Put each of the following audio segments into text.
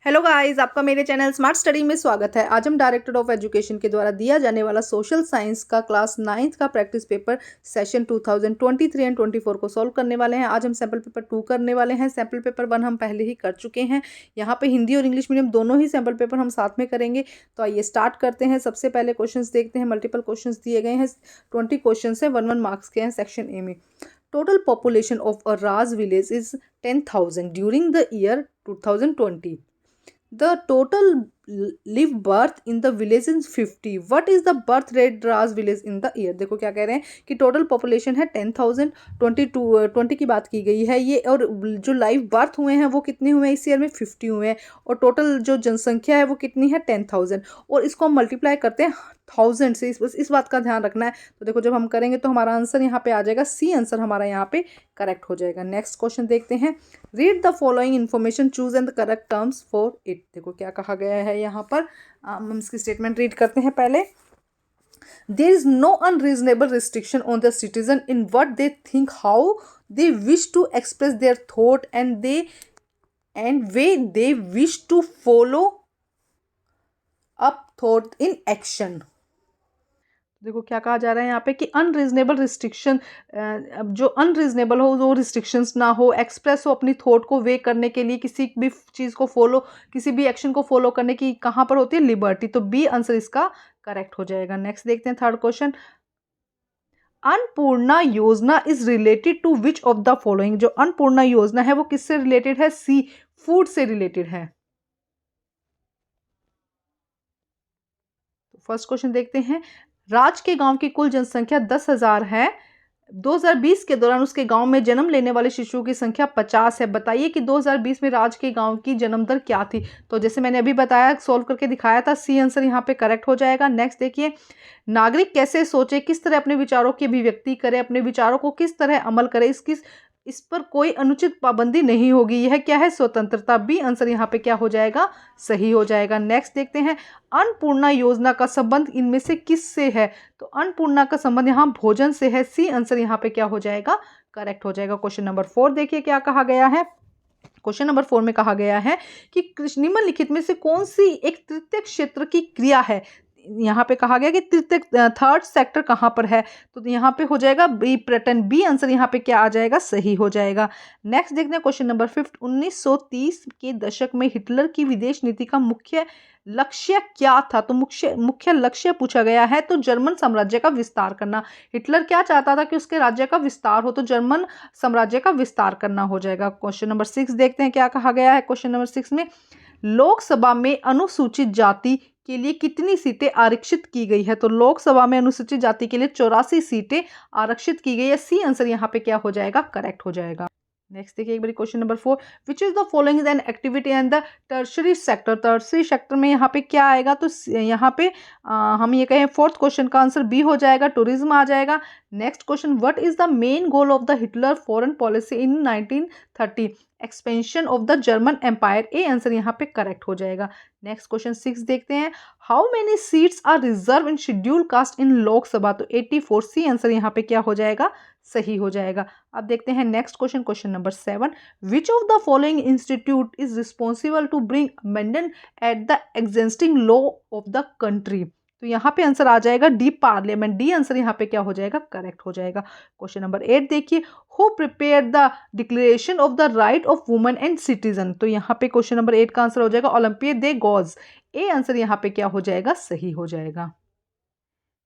Hello guys, आपका मेरे channel smart study में स्वागत है। आज हम डायरेक्टर ऑफ एजुकेशन के द्वारा दिया जाने वाला सोशल साइंस का क्लास 9th का प्रैक्टिस पेपर सेशन 2023 एंड 24 को सॉल्व करने वाले हैं। आज हम सैम्पल पेपर 2 करने वाले हैं। सैम्पल पेपर 1 हम पहले ही कर चुके हैं। यहाँ पे हिंदी और इंग्लिश मीडियम दोनों ही सैम्पल पेपर हम साथ में करेंगे। तो आइए स्टार्ट करते हैं। सबसे पहले क्वेश्चन देखते हैं। मल्टीपल क्वेश्चन दिए गए हैं, 20 क्वेश्चन है, 1 मार्क्स के हैं सेक्शन ए में। Total population of a Raj village is 10,000 during the year 2020. The total live birth in the village is 50. What is the birth rate Ras village in the year? देखो क्या कह रहे हैं कि total population है 10,000, 20 की बात की गई है ये, और जो लाइव बर्थ हुए हैं वो कितने हुए हैं इस ईयर में? 50 हुए हैं। और टोटल जो जनसंख्या है वो कितनी है? 10,000। और इसको हम मल्टीप्लाई करते हैं 1000 से। इस बात का ध्यान रखना है। तो देखो जब हम करेंगे तो हमारा आंसर यहाँ पे आ जाएगा, सी आंसर हमारा यहाँ पे करेक्ट हो जाएगा। नेक्स्ट क्वेश्चन देखते हैं। Read the following information, choose and the correct terms for it. देखो क्या कहा गया है यहाँ पर। हम इसकी स्टेटमेंट रीड करते हैं पहले। There is no unreasonable restriction on the citizen in what they think, how they wish to express their thought and way they wish to follow up thought in action. देखो क्या कहा जा रहा है यहाँ पे कि अनरीजनेबल रिस्ट्रिक्शन, जो अनरीजनेबल हो, वो रिस्ट्रिक्शंस ना हो, एक्सप्रेस हो अपनी थॉट को वे करने के लिए, किसी भी चीज़ को फॉलो, किसी भी एक्शन को फॉलो करने की कहाँ पर होती है? लिबर्टी। तो बी आंसर इसका करेक्ट हो जाएगा। नेक्स्ट देखते हैं third question. Annapurna Yojana is related to which of the following. जो अन्नपूर्णा योजना है वो किससे रिलेटेड है? सी, फूड से रिलेटेड है। फर्स्ट क्वेश्चन देखते हैं। राज के गांव की कुल जनसंख्या 10,000 है। 2020 के दौरान उसके गांव में जन्म लेने वाले शिशुओं की संख्या 50 है। बताइए कि 2020 में राज के गांव की जन्म दर क्या थी? तो जैसे मैंने अभी बताया, सोल्व करके दिखाया था, सी आंसर यहाँ पे करेक्ट हो जाएगा। नेक्स्ट देखिए। नागरिक कैसे सोचे, किस तरह अपने विचारों की अभिव्यक्ति करे, अपने विचारों को किस तरह अमल करे, इस पर कोई अनुचित पाबंदी नहीं होगी। यह क्या है? स्वतंत्रता। बी आंसर यहाँ पे क्या हो जाएगा? सही हो जाएगा। नेक्स्ट देखते हैं। अन्नपूर्णा योजना का संबंध इनमें से किससे है? तो अन्नपूर्णा का संबंध यहाँ भोजन से है। सी आंसर यहाँ पे क्या हो जाएगा? करेक्ट हो जाएगा। क्वेश्चन नंबर 4 देखिए क्या कहा गया है। क्वेश्चन नंबर 4 में कहा गया है कि निम्नलिखित में से कौन सी एक तृतीय क्षेत्र की क्रिया है? यहाँ पे कहा गया कि तृतीय, थर्ड सेक्टर कहाँ पर है? तो यहाँ पे हो जाएगा बी, पर्यटन। बी आंसर यहाँ पे क्या आ जाएगा? सही हो जाएगा। नेक्स्ट देखते हैं क्वेश्चन नंबर 5। 1930 के दशक में हिटलर की विदेश नीति का मुख्य लक्ष्य क्या था? तो मुख्य लक्ष्य पूछा गया है तो जर्मन साम्राज्य का विस्तार करना। हिटलर क्या चाहता था? कि उसके राज्य का विस्तार हो, तो जर्मन साम्राज्य का विस्तार करना हो जाएगा। क्वेश्चन नंबर 6 देखते हैं क्या कहा गया है। क्वेश्चन नंबर 6 में लोकसभा में अनुसूचित जाति के लिए कितनी सीटें आरक्षित की गई है? तो लोकसभा में अनुसूचित जाति के लिए 84 सीटें आरक्षित की गई है। सी आंसर यहाँ पे क्या हो जाएगा? करेक्ट हो जाएगा। नेक्स्ट देखिए एक बार question number 4। Which is the following is an activity in the tertiary sector. Tertiary sector में यहाँ पे क्या आएगा? तो यहाँ पे हम ये कहें फोर्थ क्वेश्चन का आंसर बी हो जाएगा, टूरिज्म आ जाएगा। Next question. What is the main goal of the Hitler foreign policy in 1930? Expansion of the German empire. A answer यहाँ पे करेक्ट हो जाएगा। नेक्स्ट क्वेश्चन 6 देखते हैं। How many seats are reserve in schedule caste in Lok Sabha? तो 84। C answer यहाँ पे क्या हो जाएगा? सही हो जाएगा। अब देखते हैं next question, question number 7। Which of the following institute is responsible to bring amendment at the existing law of the country? तो यहाँ पे आंसर आ जाएगा डी, पार्लियामेंट। डी आंसर यहाँ पे क्या हो जाएगा? करेक्ट हो जाएगा। क्वेश्चन नंबर 8 देखिए। Who prepare the declaration of the right of women and citizen? तो यहाँ पे क्वेश्चन नंबर 8 का आंसर हो जाएगा ओलंपिए दे गॉज। ए आंसर यहाँ पे क्या हो जाएगा? सही हो जाएगा।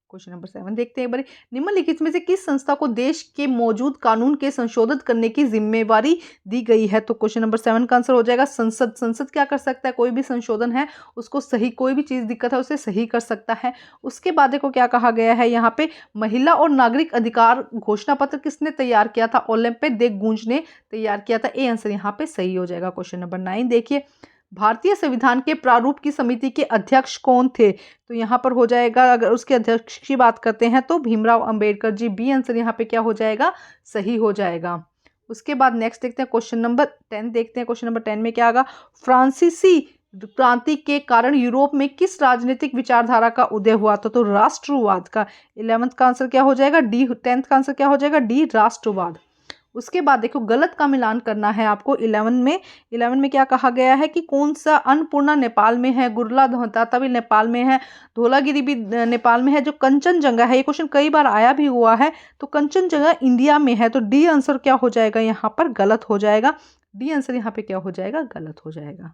क्वेश्चन नंबर 7 देखते हैं एक बार। निम्नलिखित में से किस संस्था को देश के मौजूद कानून के संशोधित करने की जिम्मेवारी दी गई है? तो क्वेश्चन नंबर 7 का आंसर हो जाएगा संसद। संसद क्या कर सकता है? कोई भी संशोधन है उसको सही, कोई भी चीज़ दिक्कत है उसे सही कर सकता है। उसके बाद देखो क्या कहा गया है यहाँ पे। महिला और नागरिक अधिकार घोषणा पत्र किसने तैयार किया था? ओलंपे दे गूंज ने तैयार किया था। ए आंसर यहाँ पे सही हो जाएगा। क्वेश्चन नंबर 9 देखिए। भारतीय संविधान के प्रारूप की समिति के अध्यक्ष कौन थे? तो यहाँ पर हो जाएगा, अगर उसके अध्यक्ष की बात करते हैं तो भीमराव अंबेडकर जी। बी आंसर यहाँ पे क्या हो जाएगा? सही हो जाएगा। उसके बाद नेक्स्ट देखते हैं क्वेश्चन नंबर 10 देखते हैं। क्वेश्चन नंबर 10 में क्या आएगा? फ्रांसीसी क्रांति के कारण यूरोप में किस राजनीतिक विचारधारा का उदय हुआ था? तो राष्ट्रवाद का। 11th का आंसर क्या हो जाएगा? डी। 10th का आंसर क्या हो जाएगा? डी, राष्ट्रवाद। उसके बाद देखो गलत का मिलान करना है आपको 11 में क्या कहा गया है कि कौन सा अन्नपूर्णा नेपाल में है, गुरला दहता भी नेपाल में है, धौलागिरी भी नेपाल में है, जो कंचनजंगा है, ये क्वेश्चन कई बार आया भी हुआ है, तो कंचनजंगा इंडिया में है। तो डी आंसर क्या हो जाएगा, यहाँ पर गलत हो जाएगा। डी आंसर यहाँ पे क्या हो जाएगा, गलत हो जाएगा।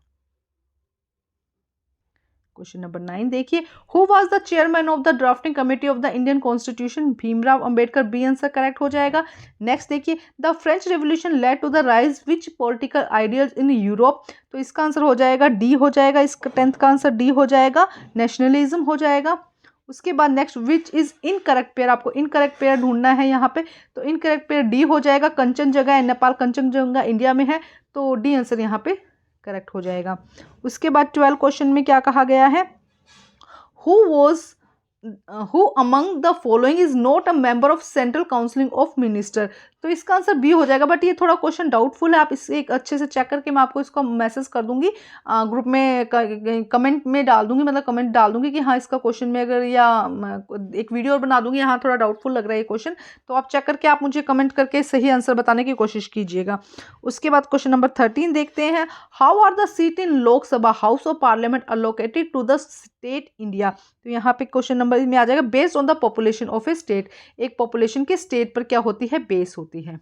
क्वेश्चन नंबर 9 देखिए, who was the chairman of the drafting committee of the Indian constitution, Bhimrao Ambedkar, B answer correct हो जाएगा। नेक्स्ट देखिए, the French revolution led to the rise which political ideals in Europe, तो इसका आंसर हो जाएगा D हो जाएगा, इसका 10th का आंसर डी हो जाएगा, नेशनलिज्म हो जाएगा। उसके बाद next, which is incorrect pair, आपको इनकरेक्ट पेयर ढूंढना है यहाँ पे, तो इनकरेक्ट पेयर डी हो जाएगा, कंचनजंगा नेपाल, कंचनजंगा इंडिया में है, तो डी आंसर यहाँ पे करेक्ट हो जाएगा। उसके बाद 12 क्वेश्चन में क्या कहा गया है, who among the following is not a member of central council of minister, तो इसका आंसर बी हो जाएगा। बट ये थोड़ा क्वेश्चन डाउटफुल है, आप इसे एक अच्छे से चेक करके मैं आपको इसको मैसेज कर दूंगी, ग्रुप में कमेंट में डाल दूंगी, मतलब कमेंट डाल दूंगी कि हाँ इसका क्वेश्चन में अगर, या एक वीडियो बना दूंगी, यहाँ थोड़ा डाउटफुल लग रहा है ये क्वेश्चन, तो आप चेक करके आप मुझे कमेंट करके सही आंसर बताने की कोशिश कीजिएगा। उसके बाद क्वेश्चन नंबर 13 देखते हैं, how are the seat in Lok Sabha house of parliament allocated to the state India, तो यहाँ पे क्वेश्चन नंबर में आ जाएगा based on the population of a state, एक पॉपुलेशन के स्टेट पर क्या होती है, बेस होती है।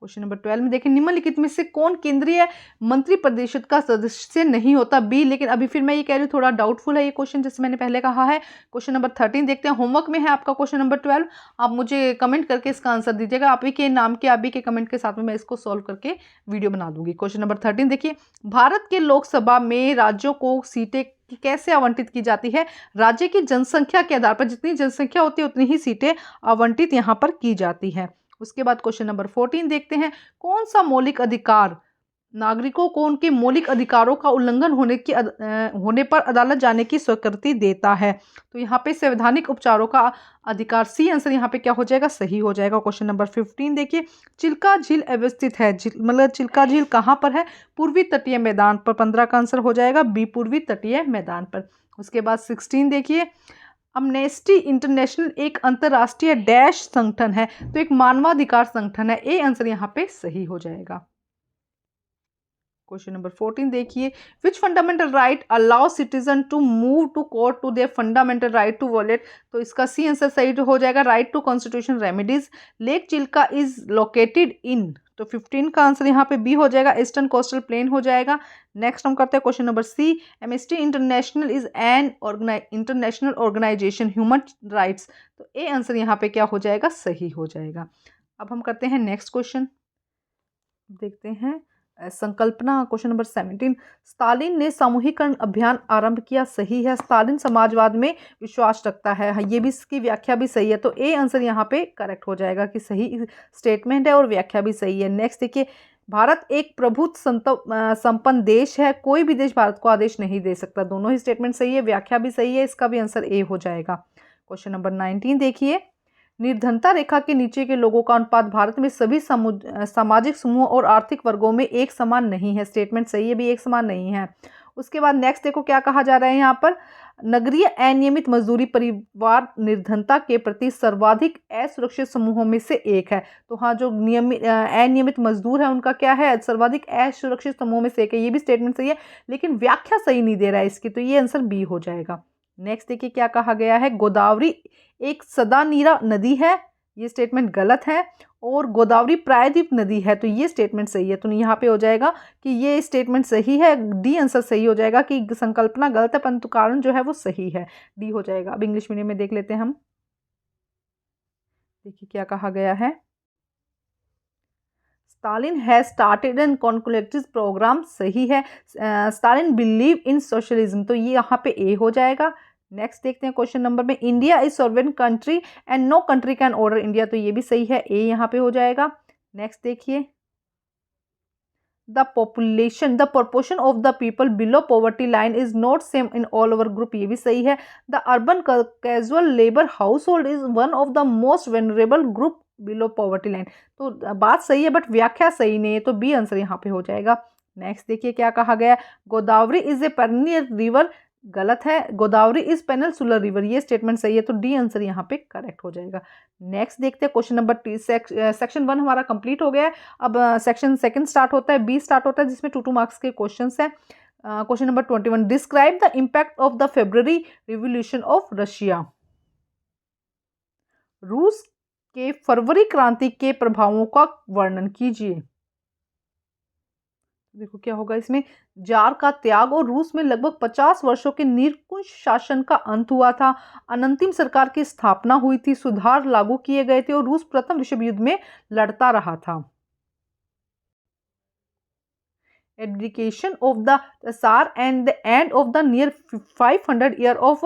क्वेश्चन नंबर 12 में देखें, निम्नलिखित में से कौन केंद्रीय मंत्रिपरिषद का सदस्य नहीं होता, बी, लेकिन अभी फिर मैं ये कह रही हूँ थोड़ा डाउटफुल है ये क्वेश्चन, जैसे मैंने पहले कहा है। क्वेश्चन नंबर 13 देखते हैं, होमवर्क में है आपका क्वेश्चन नंबर 12, आप मुझे कमेंट करके इसका आंसर दीजिएगा, आप ही के नाम के, आप ही के कमेंट के साथ में मैं इसको सॉल्व करके वीडियो बना दूंगी। क्वेश्चन नंबर 13 देखिए, भारत के लोकसभा में राज्यों को सीटें कैसे आवंटित की जाती है, राज्य की जनसंख्या के आधार पर, जितनी जनसंख्या होती है उतनी ही सीटें आवंटित यहाँ पर की जाती है। उसके बाद क्वेश्चन नंबर 14 देखते हैं, कौन सा मौलिक अधिकार नागरिकों को उनके मौलिक अधिकारों का उल्लंघन होने पर अदालत जाने की स्वीकृति देता है, तो यहाँ पे संवैधानिक उपचारों का अधिकार, सी आंसर यहाँ पे क्या हो जाएगा, सही हो जाएगा। क्वेश्चन नंबर 15 देखिए, चिल्का झील अवस्थित है, मतलब चिल्का झील कहाँ पर है, पूर्वी तटीय मैदान पर, 15 का आंसर हो जाएगा बी, पूर्वी तटीय मैदान पर। उसके बाद 16 देखिए, अमनेस्टी इंटरनेशनल एक अंतर्राष्ट्रीय डैश संगठन है, तो एक मानवाधिकार संगठन है, ए आंसर यहाँ पे सही हो जाएगा। क्वेश्चन नंबर 14 देखिए, which fundamental right allow citizen to move to court to their fundamental right to wallet, तो इसका सी आंसर सही हो जाएगा, right to constitution remedies. Lake Chilika is located in, तो 15 का आंसर यहाँ पे बी हो जाएगा, ईस्टर्न कोस्टल प्लेन हो जाएगा। नेक्स्ट हम करते हैं question number C, Amnesty International is an international organization human rights, तो ए आंसर यहाँ पे क्या हो जाएगा, सही हो जाएगा। अब हम करते हैं नेक्स्ट क्वेश्चन, देखते हैं संकल्पना। क्वेश्चन नंबर 17, स्टालिन ने सामूहिकरण अभियान आरंभ किया, सही है, स्टालिन समाजवाद में विश्वास रखता है, ये भी इसकी व्याख्या भी सही है, तो ए आंसर यहाँ पे करेक्ट हो जाएगा कि सही स्टेटमेंट है और व्याख्या भी सही है। नेक्स्ट देखिए, भारत एक प्रभुत्व संपन्न देश है, कोई भी देश भारत को आदेश नहीं दे सकता, दोनों ही स्टेटमेंट सही है, व्याख्या भी सही है, इसका भी आंसर ए हो जाएगा। क्वेश्चन नंबर 19 देखिए, निर्धनता रेखा के नीचे के लोगों का अनुपात भारत में सभी सामाजिक समूह और आर्थिक वर्गों में एक समान नहीं है, स्टेटमेंट सही है, भी एक समान नहीं है। उसके बाद नेक्स्ट देखो क्या कहा जा रहा है यहाँ पर, नगरीय अनियमित मजदूरी परिवार निर्धनता के प्रति सर्वाधिक असुरक्षित समूहों में से एक है, तो हाँ जो अनियमित मजदूर है उनका क्या है, सर्वाधिक असुरक्षित समूहों में से एक है, ये भी स्टेटमेंट सही है, लेकिन व्याख्या सही नहीं दे रहा है इसकी, तो ये आंसर बी हो जाएगा। नेक्स्ट देखिए क्या कहा गया है, गोदावरी एक सदानीरा नदी है, ये स्टेटमेंट गलत है, और गोदावरी प्रायद्वीप नदी है, तो ये स्टेटमेंट सही है, तो यहाँ पे हो जाएगा कि ये स्टेटमेंट सही है, डी आंसर सही हो जाएगा कि संकल्पना गलत है परंतु कारण जो है वो सही है, डी हो जाएगा। अब इंग्लिश मीडियम में देख लेते हैं हम, देखिए क्या कहा गया है, Stalin has started an calculative programme, सही है, स्टालिन बिलीव इन सोशलिज्म, तो ये यहाँ पे ए हो जाएगा। नेक्स्ट देखते हैं क्वेश्चन नंबर में, India is sovereign country and no country can order India, तो ये भी सही है, ए यहाँ पे हो जाएगा। नेक्स्ट देखिए, the proportion of the people below poverty line is not same in all over group, ये भी सही है। The urban casual labour house hold is one of the most venerable group below poverty line, तो बात सही है but व्याख्या सही नहीं है, तो बी आंसर यहाँ पे हो जाएगा। नेक्स्ट देखिए क्या कहा गया, गोदावरी इज ए पेरिनियर रिवर गलत है, गोदावरी इज पेनिनसुलर रिवर, ये स्टेटमेंट सही है, तो डी आंसर यहाँ पे करेक्ट हो जाएगा। नेक्स्ट देखते हैं क्वेश्चन नंबर सेक्शन 1 हमारा कंप्लीट हो गया है। अब सेक्शन सेकंड स्टार्ट होता है, बी स्टार्ट होता है, जिसमें 2 मार्क्स के क्वेश्चंस हैं। Question number 21, describe the impact of the February revolution of Russia. रूस के फरवरी क्रांति के प्रभावों का वर्णन कीजिए। देखो क्या होगा इसमें, जार का त्याग और रूस में लगभग 50 वर्षों के निरंकुश शासन का अंत हुआ था। अनंतिम सरकार की स्थापना हुई थी, सुधार लागू किए गए थे और रूस प्रथम विश्व युद्ध में लड़ता रहा था। Abdication of the Tsar and the end of the near 500 year of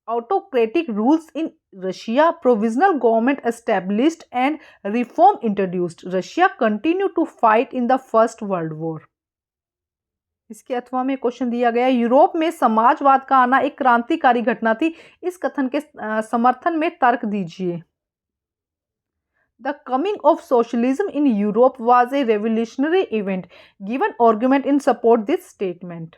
autocratic rules in Russia, provisional government established and reform introduced. Russia continued to fight in the First World War. इसके अथवा में question दिया गया, Europe में समाजवाद का आना एक क्रांतिकारी घटना थी, इस कथन के समर्थन में तर्क दीजिए। The coming of socialism in Europe was a revolutionary event. Give an argument in support this statement.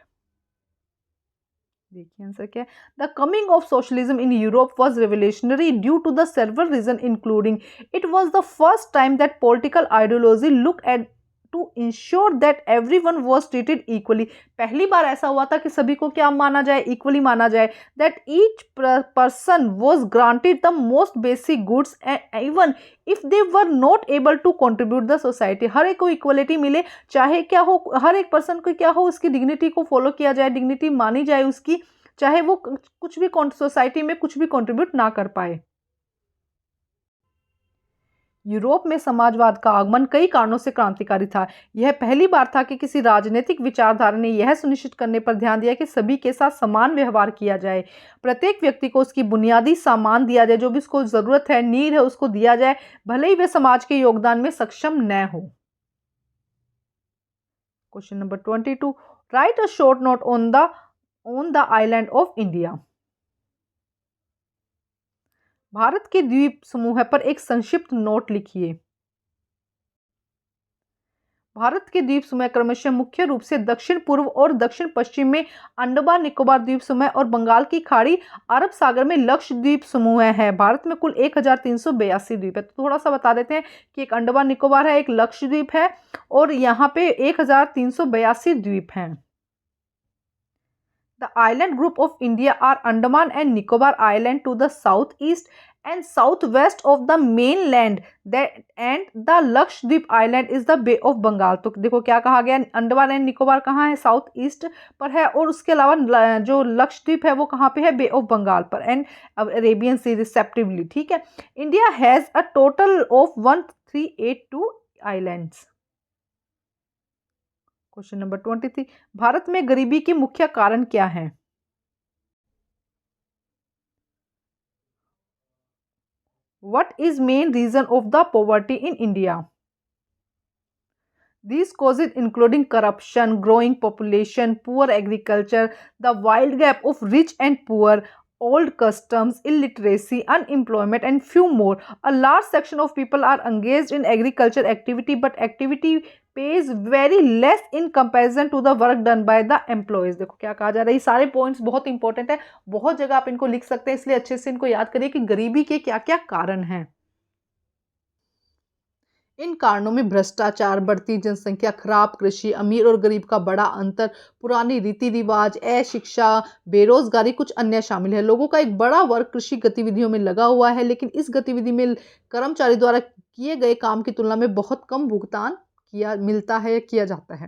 देखिए आंसर क्या है, the coming of socialism in Europe was revolutionary due to the several reason including it was the first time that political ideology look at to ensure that everyone was treated equally. पहली बार ऐसा हुआ था कि सभी को क्या माना जाए, इक्वली माना जाए, that each person was granted the most basic goods and even if they were not able to contribute the society. हर एक को इक्वलिटी मिले, चाहे क्या हो, हर एक पर्सन को क्या हो, उसकी डिग्निटी को फॉलो किया जाए, डिग्निटी मानी जाए उसकी, चाहे वो कुछ भी सोसाइटी में कुछ भी कंट्रीब्यूट ना कर पाए। यूरोप में समाजवाद का आगमन कई कारणों से क्रांतिकारी था। यह पहली बार था कि किसी राजनीतिक विचारधारा ने यह सुनिश्चित करने पर ध्यान दिया कि सभी के साथ समान व्यवहार किया जाए, प्रत्येक व्यक्ति को उसकी बुनियादी सामान दिया जाए, जो भी उसको जरूरत है, नीड है, उसको दिया जाए, भले ही वे समाज के योगदान में सक्षम न हो। Question number 22, right a short note on the island of India. Bharat के द्वीप समूह पर एक संक्षिप्त नोट लिखिए। भारत के द्वीप समूह क्रमशः मुख्य रूप से दक्षिण पूर्व और दक्षिण पश्चिम में अंडमान निकोबार द्वीप समूह और बंगाल की खाड़ी, अरब सागर में लक्षद्वीप समूह है। भारत में कुल 1382 द्वीप है। तो थोड़ा सा बता देते हैं कि एक अंडमान निकोबार है, एक लक्षद्वीप है और यहाँ पे 1382 द्वीप हैं। The island group of India are Andaman and Nicobar Island to the southeast and southwest of the mainland, and the Lakshadweep Island is the Bay of Bengal. तो देखो क्या कहा गया, अंडमान एंड निकोबार कहाँ है, साउथ ईस्ट पर है, और उसके अलावा जो लक्षद्वीप है वो कहाँ पे है, बे ऑफ बंगाल पर, एंड अरेबियन सी रिस्पेक्टिवली। ठीक है, India has a total of 1382 islands. Question number 23, Bharat में गरीबी के मुख्य कारण क्या है। What is main reason of the poverty in India? These causes including corruption, growing population, poor agriculture, the wide gap of rich and poor, old customs, illiteracy, unemployment, and few more. A large section of people are engaged in agriculture activity, but activity pays very less in comparison to the work done by the employees. देखो क्या कहा जा रहा है, ये सारे points बहुत important है, बहुत जगह आप इनको लिख सकते हैं, इसलिए अच्छे से इनको याद करिए कि गरीबी के क्या क्या कारण हैं। इन कारणों में भ्रष्टाचार, बढ़ती जनसंख्या, खराब कृषि, अमीर और गरीब का बड़ा अंतर, पुरानी रीति रिवाज, अशिक्षा, बेरोजगारी, कुछ अन्य शामिल है। लोगों का एक बड़ा वर्ग कृषि गतिविधियों में लगा हुआ है, लेकिन इस गतिविधि में कर्मचारी द्वारा किए गए काम की तुलना में बहुत कम भुगतान किया जाता है।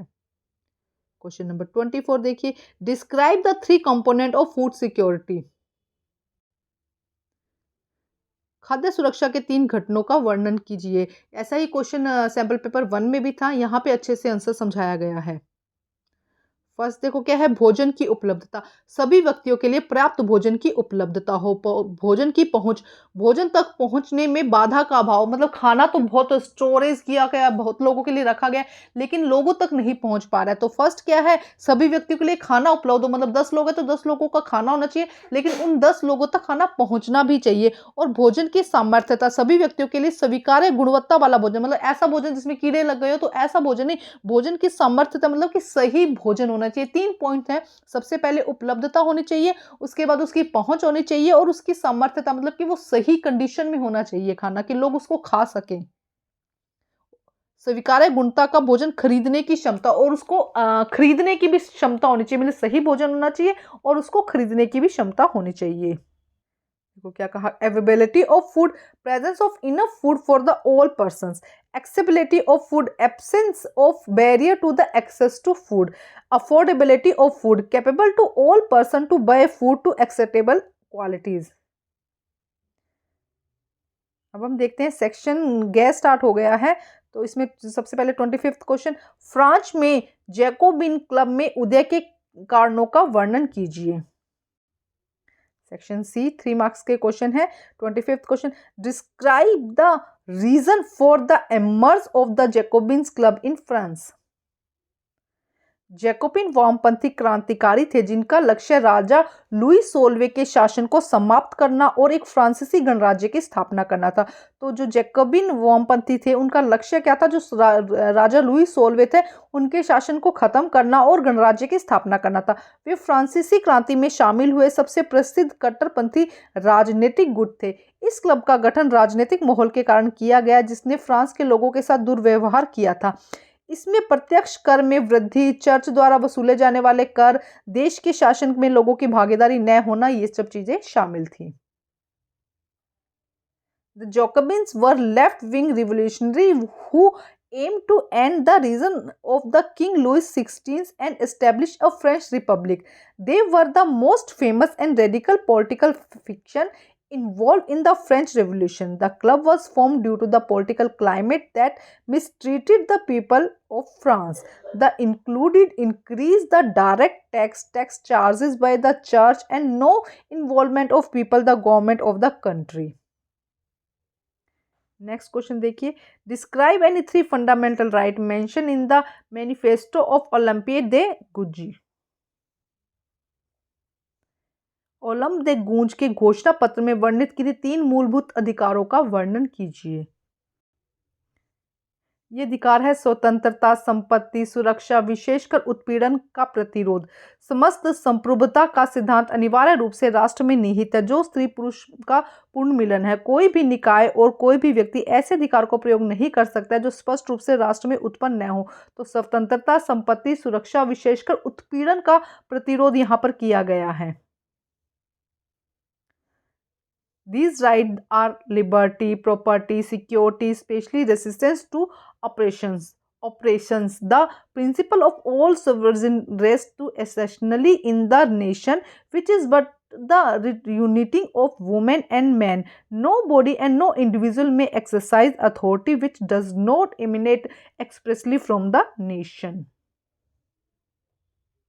क्वेश्चन नंबर 24 देखिए, describe the 3 component of food security. खाद्य सुरक्षा के 3 घटकों का वर्णन कीजिए। ऐसा ही क्वेश्चन सैंपल पेपर 1 में भी था, यहाँ पे अच्छे से आंसर समझाया गया है। फर्स्ट देखो क्या है, भोजन की उपलब्धता, सभी व्यक्तियों के लिए पर्याप्त भोजन की उपलब्धता हो, भोजन की पहुंच, भोजन तक पहुंचने में बाधा का अभाव, मतलब खाना तो बहुत स्टोरेज किया गया, बहुत लोगों के लिए रखा गया, लेकिन लोगों तक नहीं पहुंच पा रहा है। तो फर्स्ट क्या है, सभी व्यक्तियों के लिए खाना उपलब्ध हो, मतलब 10 लोग हैं तो 10 लोगों का खाना होना चाहिए, लेकिन उन 10 लोगों तक खाना पहुंचना भी चाहिए। और भोजन की सामर्थ्यता, सभी व्यक्तियों के लिए स्वीकार्य गुणवत्ता वाला भोजन, मतलब ऐसा भोजन जिसमें कीड़े लग गए हो तो ऐसा भोजन नहीं, भोजन की सामर्थ्यता मतलब कि सही भोजन होना होना चाहिए। 3 पॉइंट हैं। सबसे पहले उपलब्धता होनी चाहिए, उसके बाद उसकी पहुंच होनी चाहिए और उसकी सामर्थ्यता, मतलब कि वो सही कंडीशन में होना चाहिए खाना, कि लोग उसको खा सकें। स्वीकार्य गुणवत्ता का भोजन खरीदने की क्षमता, और उसको खरीदने की भी क्षमता होनी चाहिए, मतलब सही भोजन होना चाहिए और उसको खरीदने की भी क्षमता होनी चाहिए। देखो क्या कहा, availability of food, presence of enough food for the all persons, accessibility of food, absence of barrier to the access to food, affordability of food, capable to all person to buy food to acceptable qualities. अब हम देखते हैं section gas start हो गया है, तो इसमें सबसे पहले 25th क्वेश्चन, फ्रांस में जैकोबिन क्लब में उदय के कारणों का वर्णन कीजिए। सेक्शन सी 3 मार्क्स के क्वेश्चन है। 25th question, describe the reason for the emerge of the Jacobins club in France. Jacobin वामपंथी क्रांतिकारी थे जिनका लक्ष्य राजा लुई 16वें के शासन को समाप्त करना और एक फ्रांसीसी गणराज्य की स्थापना करना था। तो जो जैकोबिन वामपंथी थे उनका लक्ष्य क्या था, जो राजा लुई 16वें थे उनके शासन को खत्म करना और गणराज्य की स्थापना करना था। वे फ्रांसीसी क्रांति में शामिल हुए सबसे प्रसिद्ध कट्टरपंथी राजनीतिक गुट थे। इस क्लब का गठन राजनीतिक माहौल के कारण किया गया जिसने फ्रांस के लोगों के साथ दुर्व्यवहार किया था। इसमें प्रत्यक्ष कर में वृद्धि, चर्च द्वारा वसूले जाने वाले कर, देश के शासन में लोगों की भागीदारी न होना, ये सब चीजें शामिल थी। The Jacobins were left-wing revolutionary who aimed to end the reign of the King Louis XVI and establish a French Republic. They were the most famous and radical political fiction involved in the French Revolution. The club was formed due to the political climate that mistreated the people of France. The included increased the direct tax charges by the church and no involvement of people, the government of the country. Next question देखिए, describe any 3 fundamental right mention in the manifesto of Olympe de Gouges. Olympe de Gouges के घोषणा पत्र में वर्णित किए 3 मूलभूत अधिकारों का वर्णन कीजिए। ये अधिकार है स्वतंत्रता, संपत्ति, सुरक्षा, विशेषकर उत्पीड़न का प्रतिरोध, समस्त संप्रभुता का सिद्धांत अनिवार्य रूप से राष्ट्र में निहित है जो स्त्री पुरुष का पूर्ण मिलन है। कोई भी निकाय और कोई भी व्यक्ति ऐसे अधिकार को प्रयोग नहीं कर सकता है जो स्पष्ट रूप से राष्ट्र में उत्पन्न न हो। तो स्वतंत्रता, संपत्ति, सुरक्षा, विशेषकर उत्पीड़न का प्रतिरोध यहाँ पर किया गया है। These rights are liberty, property, security, especially resistance to oppressions. The principle of all sovereign rests to essentially in the nation, which is but the uniting of women and men. No body and no individual may exercise authority which does not emanate expressly from the nation.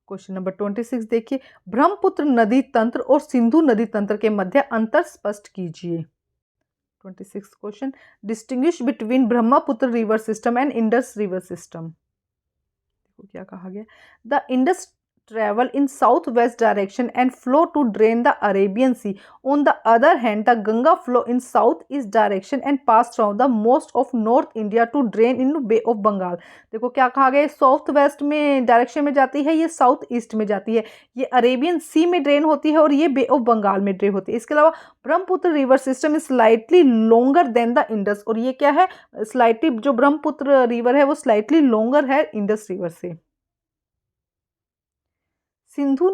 Question number 26 देखिए, ब्रह्मपुत्र नदी तंत्र और सिंधु नदी तंत्र के मध्य अंतर स्पष्ट कीजिए। 26 question, distinguish between Brahmaputra river system and Indus river system. देखो क्या कहा गया, the Indus travel in southwest direction and flow to drain the Arabian Sea. On the other hand, the Ganga flow in southeast direction and pass through the most of North India to drain into Bay of Bengal. देखो क्या कहा गया, south west में direction में जाती है, ये south east में जाती है, ये अरेबियन सी में ड्रेन होती है और ये बे ऑफ बंगाल में ड्रेन होती है। इसके अलावा Brahmaputra river system is slightly longer than the Indus, और ये क्या है, स्लाइटली जो ब्रह्मपुत्र रिवर है वो स्लाइटली लॉन्गर है इंडस रिवर से। सिंधु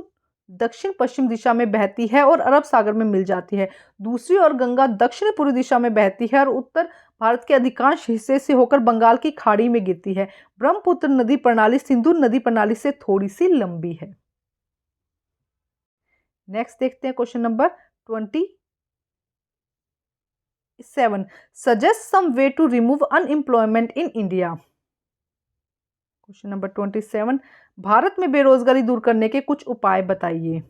दक्षिण पश्चिम दिशा में बहती है और अरब सागर में मिल जाती है। दूसरी ओर गंगा दक्षिण पूर्व दिशा में बहती है और उत्तर भारत के अधिकांश हिस्से से होकर बंगाल की खाड़ी में गिरती है। ब्रह्मपुत्र नदी प्रणाली सिंधु नदी प्रणाली से थोड़ी सी लंबी है। नेक्स्ट देखते हैं question number 27, suggest some way to remove unemployment in India. Question number 27, Bharat में बेरोजगारी दूर करने के कुछ उपाय बताइए।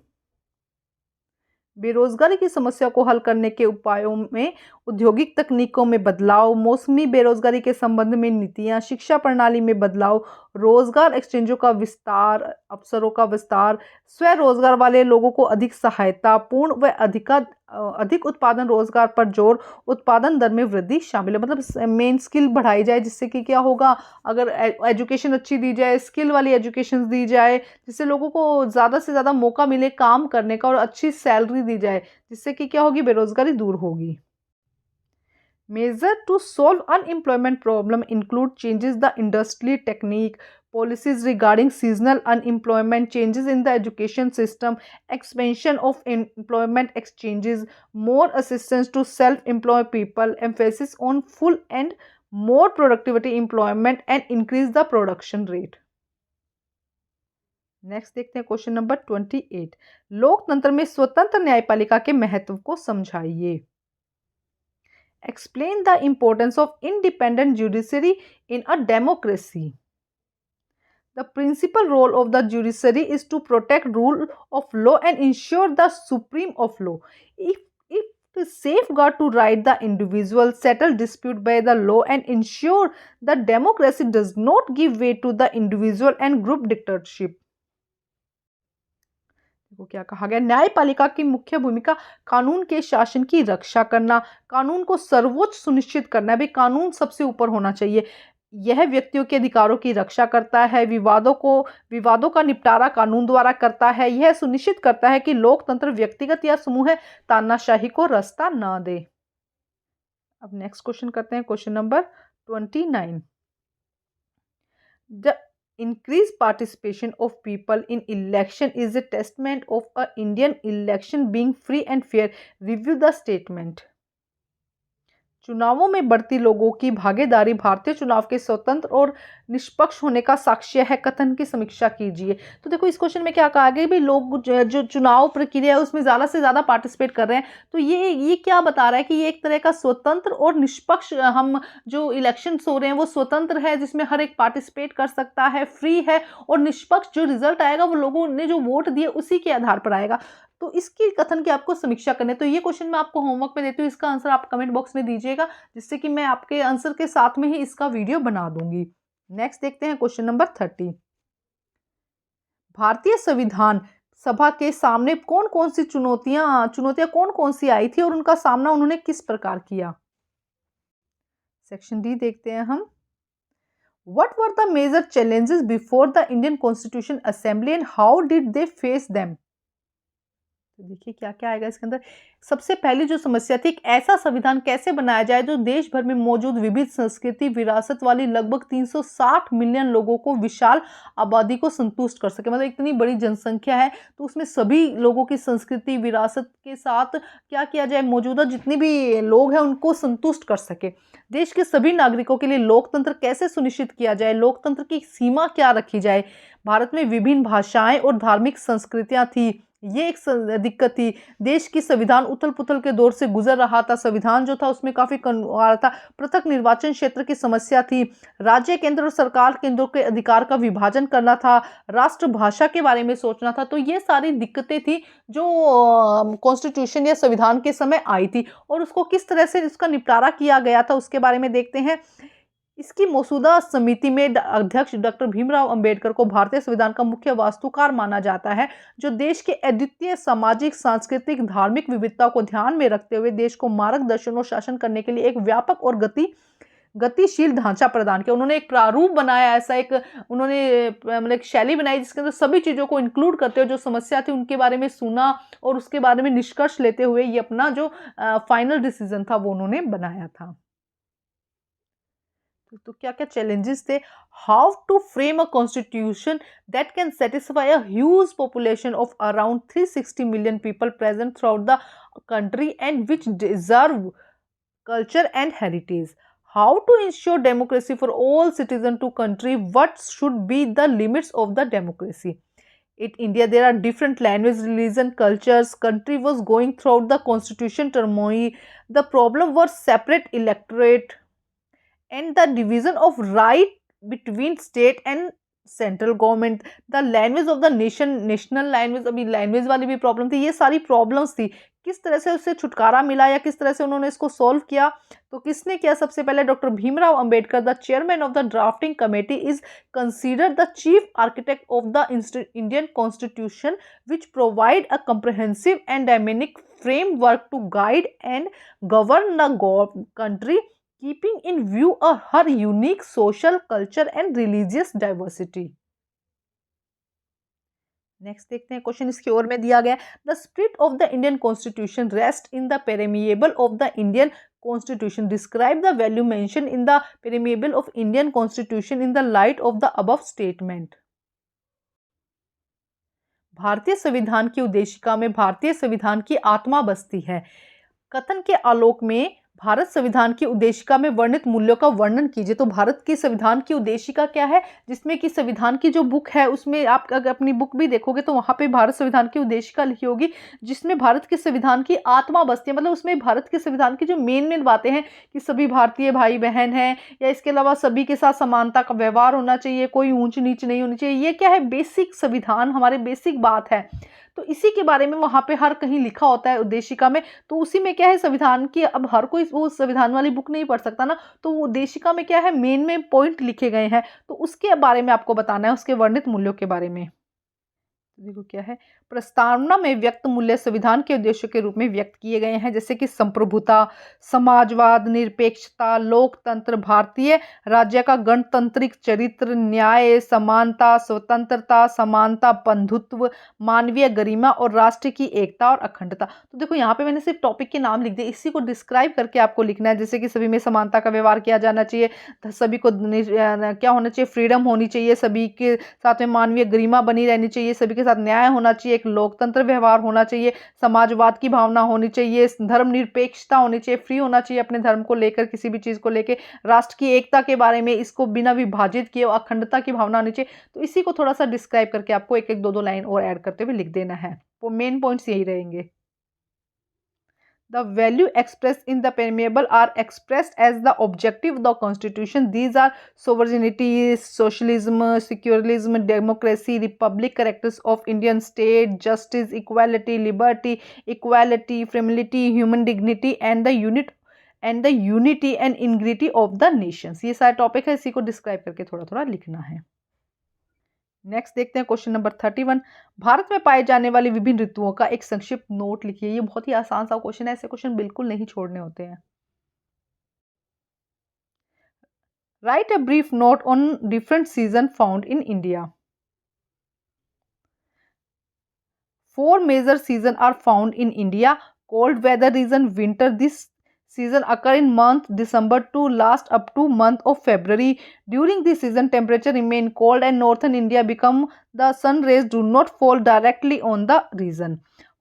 बेरोजगारी की समस्या को हल करने के उपायों में औद्योगिक तकनीकों में बदलाव, मौसमी बेरोजगारी के संबंध में नीतियां, शिक्षा प्रणाली में बदलाव, रोजगार एक्सचेंजों का विस्तार, अवसरों का विस्तार, स्वरोजगार वाले लोगों को अधिक सहायता, पूर्ण व अधिक उत्पादन, रोजगार पर जोर, उत्पादन दर में वृद्धि शामिल है। मतलब मेन स्किल बढ़ाई जाए, जिससे कि क्या होगा, अगर एजुकेशन अच्छी दी जाए, स्किल वाली एजुकेशन दी जाए, जिससे लोगों को ज़्यादा से ज़्यादा मौका मिले काम करने का और अच्छी सैलरी दी जाए, जिससे कि क्या होगी, बेरोजगारी दूर होगी। Measures to solve unemployment problem include changes the industry technique, policies regarding seasonal unemployment, changes in the education system, expansion of employment exchanges, more assistance to self-employed people, emphasis on full and more productivity employment and increase the production rate. Next देखते हैं question number 28। लोकतंत्र में स्वतंत्र न्यायपालिका के महत्व को समझाइए। Explain the importance of independent judiciary in a democracy. The principal role of the judiciary is to protect rule of law and ensure the supreme of law. If to safeguard to right the individual, settle dispute by the law and ensure that democracy does not give way to the individual and group dictatorship. को क्या कहा गया, न्यायपालिका की मुख्य भूमिका कानून के शासन की रक्षा करना, कानून को सर्वोच्च सुनिश्चित करना, भी कानून सबसे ऊपर होना चाहिए। यह व्यक्तियों के अधिकारों की रक्षा करता है, विवादों का निपटारा कानून द्वारा करता है। यह सुनिश्चित करता है कि लोकतंत्र व्यक्तिगत या समूह तानाशाही को रास्ता ना दे। अब नेक्स्ट क्वेश्चन करते हैं, question number 29। Increased participation of people in election is a testament of a Indian election being free and fair. Review the statement. चुनावों में बढ़ती लोगों की भागीदारी भारतीय चुनाव के स्वतंत्र और निष्पक्ष होने का साक्ष्य है। कथन की समीक्षा कीजिए। तो देखो इस क्वेश्चन में क्या कहा गया, भी लोग जो चुनाव प्रक्रिया है उसमें ज़्यादा से ज़्यादा पार्टिसिपेट कर रहे हैं। तो ये क्या बता रहा है कि ये एक तरह का स्वतंत्र और निष्पक्ष, हम जो इलेक्शंस हो रहे हैं वो स्वतंत्र है, जिसमें हर एक पार्टिसिपेट कर सकता है, फ्री है और निष्पक्ष। जो रिजल्ट आएगा वो लोगों ने जो वोट दिए उसी के आधार पर आएगा। तो इसकी कथन की आपको समीक्षा करनी है। तो ये क्वेश्चन मैं आपको होमवर्क में देती हूँ, इसका आंसर आप कमेंट बॉक्स में दीजिएगा, जिससे कि मैं आपके आंसर के साथ में ही इसका वीडियो बना दूंगी। नेक्स्ट देखते हैं क्वेश्चन नंबर 30। भारतीय संविधान सभा के सामने कौन कौन सी चुनौतियां कौन कौन सी आई थी और उनका सामना उन्होंने किस प्रकार किया। सेक्शन डी देखते हैं हम। What were the major challenges before the Indian Constitution Assembly and how did they face them? देखिए क्या क्या आएगा इसके अंदर। सबसे पहली जो समस्या थी, एक ऐसा संविधान कैसे बनाया जाए जो देश भर में मौजूद विविध संस्कृति विरासत वाली लगभग 360 मिलियन लोगों को, विशाल आबादी को संतुष्ट कर सके। मतलब इतनी बड़ी जनसंख्या है तो उसमें सभी लोगों की संस्कृति विरासत के साथ क्या किया जाए, मौजूदा जितने भी लोग हैं उनको संतुष्ट कर सके। देश के सभी नागरिकों के लिए लोकतंत्र कैसे सुनिश्चित किया जाए, लोकतंत्र की सीमा क्या रखी जाए। भारत में विभिन्न भाषाएं और धार्मिक संस्कृतियां थी, ये एक दिक्कत थी। देश की संविधान उथल पुथल के दौर से गुजर रहा था, संविधान जो था उसमें काफ़ी आ रहा था। पृथक निर्वाचन क्षेत्र की समस्या थी। राज्य केंद्र और सरकार केंद्रों के अधिकार का विभाजन करना था। राष्ट्रभाषा के बारे में सोचना था। तो ये सारी दिक्कतें थी जो कॉन्स्टिट्यूशन या संविधान के समय आई थी, और उसको किस तरह से इसका निपटारा किया गया था उसके बारे में देखते हैं। इसकी मौजूदा समिति में अध्यक्ष डॉक्टर भीमराव अंबेडकर को भारतीय संविधान का मुख्य वास्तुकार माना जाता है, जो देश के अद्वितीय सामाजिक, सांस्कृतिक, धार्मिक विविधता को ध्यान में रखते हुए देश को मार्गदर्शन और शासन करने के लिए एक व्यापक और गतिशील ढांचा प्रदान किया। उन्होंने एक प्रारूप बनाया, ऐसा एक उन्होंने मतलब एक शैली बनाई जिसके अंदर सभी चीज़ों को इंक्लूड करते हुए जो समस्या थी उनके बारे में सुना और उसके बारे में निष्कर्ष लेते हुए ये अपना जो फाइनल डिसीजन था वो उन्होंने बनाया था। तो क्या क्या चैलेंजेस थे। How to frame a constitution that can satisfy a huge population of around 360 million people present throughout the country and which deserve culture and heritage. How to ensure democracy for all citizen to country, what should be the limits of the democracy. In India, there are different languages, religion, cultures. Country was going throughout the constitution turmoil. The problem was separate electorate and the division of right between state and central government. The language of the nation, national language, अभी language वाली भी problem थी। ये सारी problems थी। किस तरह से उससे छुटकारा मिला या किस तरह से उन्होंने इसको सॉल्व किया? तो किसने किया? सबसे पहले doctor Bhimrao Ambedkar, the chairman of the drafting committee, is considered the chief architect of the Indian constitution, which provide a comprehensive and dynamic framework to guide and govern the country, keeping in view her unique social, culture and religious diversity. Next देखते हैं question इसकी ओर में दिया गया, the spirit of the Indian constitution rest in the preamble of the Indian constitution, describe the value mention in the preamble of Indian constitution in the light of the above statement. भारतीय संविधान की उद्देशिका में भारतीय संविधान की आत्मा बसती है। कथन के आलोक में भारत संविधान की उद्देशिका में वर्णित मूल्यों का वर्णन कीजिए। तो भारत की संविधान की उद्देशिका क्या है? जिसमें कि संविधान की जो बुक है उसमें आप अगर अपनी बुक भी देखोगे तो वहाँ पे भारत संविधान की उद्देशिका लिखी होगी, जिसमें भारत के संविधान की आत्मा बसती है। मतलब उसमें भारत के संविधान की जो मेन बातें हैं कि सभी भारतीय भाई बहन हैं, या इसके अलावा सभी के साथ समानता का व्यवहार होना चाहिए, कोई ऊंच नीच नहीं होनी चाहिए। ये क्या है? बेसिक संविधान, हमारे बेसिक बात है। तो इसी के बारे में वहाँ पे हर कहीं लिखा होता है उद्देशिका में। तो उसी में क्या है, संविधान की, अब हर कोई वो संविधान वाली बुक नहीं पढ़ सकता ना, तो वो उद्देशिका में क्या है, मेन में पॉइंट लिखे गए हैं, तो उसके बारे में आपको बताना है, उसके वर्णित मूल्यों के बारे में। देखो क्या है, प्रस्तावना में व्यक्त मूल्य संविधान के उद्देश्यों के रूप में व्यक्त किए गए हैं, जैसे कि संप्रभुता, समाजवाद, निरपेक्षता, लोकतंत्र, भारतीय राज्य का गणतांत्रिक चरित्र, न्याय, समानता, स्वतंत्रता, समानता, बंधुत्व, मानवीय गरिमा और राष्ट्र की एकता और अखंडता। तो देखो यहाँ पे मैंने सिर्फ टॉपिक के नाम लिख दिए, इसी को डिस्क्राइब करके आपको लिखना है, जैसे कि सभी में समानता का व्यवहार किया जाना चाहिए, सभी को क्या होना चाहिए, फ्रीडम होनी चाहिए, सभी के साथ में मानवीय गरिमा बनी रहनी चाहिए, सभी के साथ न्याय होना चाहिए, एक लोकतंत्र व्यवहार होना चाहिए, समाजवाद की भावना होनी चाहिए, धर्मनिरपेक्षता होनी चाहिए, फ्री होना चाहिए अपने धर्म को लेकर, किसी भी चीज़ को लेकर, राष्ट्र की एकता के बारे में, इसको बिना विभाजित किए अखंडता की भावना होनी चाहिए। तो इसी को थोड़ा सा डिस्क्राइब करके आपको एक एक दो दो लाइन और ऐड करते हुए लिख देना है। वो मेन पॉइंट्स यही रहेंगे। The value expressed in the permeable are expressed as the objective of the constitution. These are sovereignty, socialism, secularism, democracy, republic, characters of Indian state, justice, equality, liberty, equality, fraternity, human dignity and the unity and integrity of the nations. ये सारे topic है, इसी को describe करके थोड़ा थोड़ा लिखना है। नेक्स्ट देखते हैं क्वेश्चन नंबर 31, भारत में पाए जाने वाली विभिन्न ऋतुओं का एक संक्षिप्त नोट लिखिए। ये बहुत ही आसान सा क्वेश्चन है, ऐसे क्वेश्चन बिल्कुल नहीं छोड़ने होते हैं। Right a brief note on different season found in India. 4 major seasons are found in India. Cold weather region, winter. This season occur in month December to last up to month of February. During this season, temperature remain cold and northern India become the sun rays do not fall directly on the region.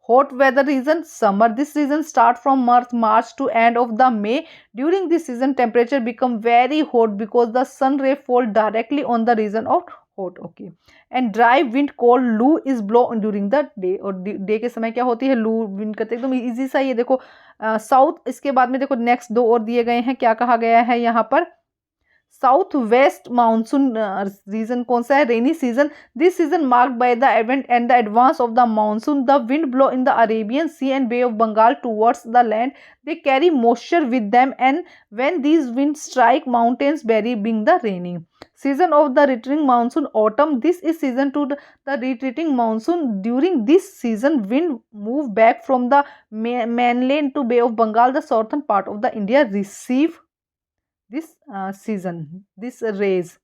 Hot weather region, summer. This season start from March to end of the May. During this season, temperature become very hot because the sun ray fall directly on the region of hot. Okay. And dry wind called loo is blow during the day. और day के समय क्या होती है, लू wind करते, एकदम easy सा। ये देखो साउथ, इसके बाद में देखो नेक्स्ट दो और दिए गए हैं, क्या कहा गया है यहाँ पर, साउथ वेस्ट मानसून रीजन कौन सा है, rainy season. This season marked by the event and the advance of the monsoon. The wind blow in the Arabian Sea and Bay of Bengal towards the land. They carry moisture with them and when these wind strike mountains very being the raining. Season of the returning monsoon, autumn. This is season to the retreating monsoon. During this season, wind move back from the mainland to Bay of Bengal. The southern part of the India receive this season, this rays.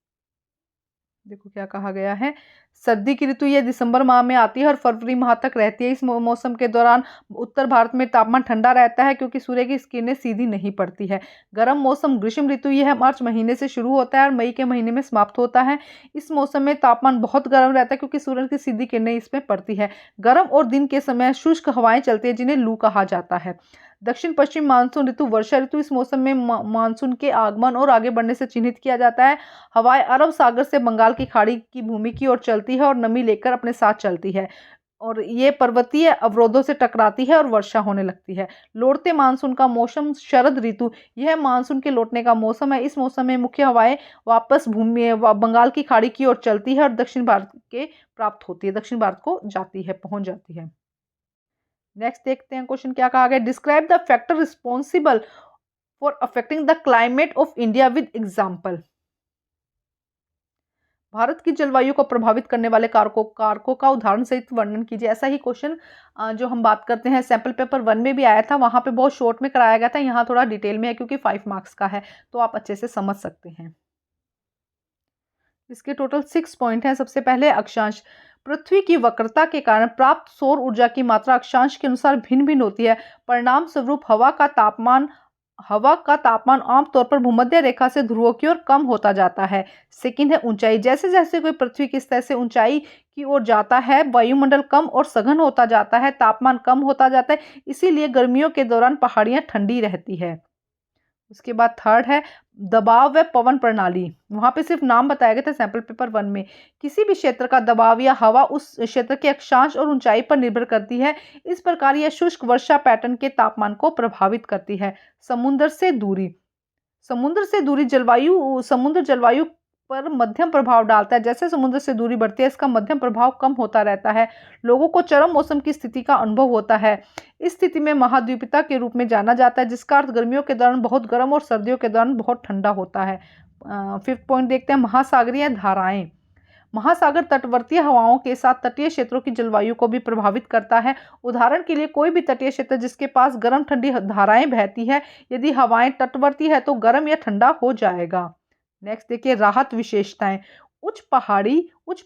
देखो क्या कहा गया है, सर्दी की ऋतु ये दिसंबर माह में आती है और फरवरी माह तक रहती है। इस मौसम के दौरान उत्तर भारत में तापमान ठंडा रहता है क्योंकि सूर्य की किरणें सीधी नहीं पड़ती है। गर्म मौसम ग्रीष्म ऋतु यह मार्च महीने से शुरू होता है और मई के महीने में समाप्त होता है। इस मौसम में तापमान बहुत गर्म रहता है क्योंकि सूर्य की सीधी किरणें इसमें पड़ती है। गर्म और दिन के समय शुष्क हवाएं चलती है जिन्हें लू कहा जाता है। दक्षिण पश्चिम मानसून ऋतु वर्षा ऋतु, इस मौसम में मानसून के आगमन और आगे बढ़ने से चिन्हित किया जाता है। हवाएं अरब सागर से बंगाल की खाड़ी की भूमि की ओर चलती है और नमी लेकर अपने साथ चलती है और ये पर्वतीय अवरोधों से टकराती है और वर्षा होने लगती है। लौटते मानसून का मौसम शरद ऋतु, यह मानसून के लौटने का मौसम है। इस मौसम में मुख्य हवाएं वापस भूमि बंगाल की खाड़ी की ओर चलती है और दक्षिण भारत के प्राप्त होती है, दक्षिण भारत को जाती है, पहुंच जाती है। नेक्स्ट देखते हैं क्वेश्चन क्या कहा गया, describe the factor responsible for affecting the climate of India with example. Bharat की जलवायु को प्रभावित करने वाले कारकों का उदाहरण सहित वर्णन कीजिए। ऐसा ही क्वेश्चन जो हम बात करते हैं सैंपल पेपर 1 में भी आया था, वहां पे बहुत शॉर्ट में कराया गया था, यहाँ थोड़ा डिटेल में है क्योंकि 5 मार्क्स का है, तो आप अच्छे से समझ सकते हैं। इसके टोटल 6 पॉइंट हैं। सबसे पहले अक्षांश, पृथ्वी की वक्रता के कारण प्राप्त सौर ऊर्जा की मात्रा अक्षांश के अनुसार भिन्न भिन्न होती है। परिणाम स्वरूप हवा का तापमान आमतौर पर भूमध्य रेखा से ध्रुवों की ओर कम होता जाता है। सेकंड है ऊंचाई, जैसे जैसे कोई पृथ्वी की सतह से ऊंचाई की ओर जाता है, वायुमंडल कम और सघन होता जाता है, तापमान कम होता जाता है, इसीलिए गर्मियों के दौरान पहाड़ियां ठंडी रहती है। उसके बाद थर्ड है दबाव व पवन प्रणाली, वहां पे सिर्फ नाम बताया गया था सैंपल पेपर 1 में। किसी भी क्षेत्र का दबाव या हवा उस क्षेत्र के अक्षांश और ऊंचाई पर निर्भर करती है। इस प्रकार यह शुष्क वर्षा पैटर्न के तापमान को प्रभावित करती है। समुद्र से दूरी समुद्र जलवायु पर मध्यम प्रभाव डालता है। जैसे समुद्र से दूरी बढ़ती है, इसका मध्यम प्रभाव कम होता रहता है। लोगों को चरम मौसम की स्थिति का अनुभव होता है। इस स्थिति में महाद्वीपता के रूप में जाना जाता है, जिसका अर्थ गर्मियों के दौरान बहुत गर्म और सर्दियों के दौरान बहुत ठंडा होता है। 5th पॉइंट देखते हैं, महासागरीय धाराएं। महासागर तटवर्तीय हवाओं के साथ तटीय क्षेत्रों की जलवायु को भी प्रभावित करता है। उदाहरण के लिए कोई भी तटीय क्षेत्र जिसके पास गर्म ठंडी धाराएं बहती है, यदि हवाएं तटवर्ती है तो गर्म या ठंडा हो जाएगा। नेक्स्ट देखिए, राहत विशेषताएं। उच्च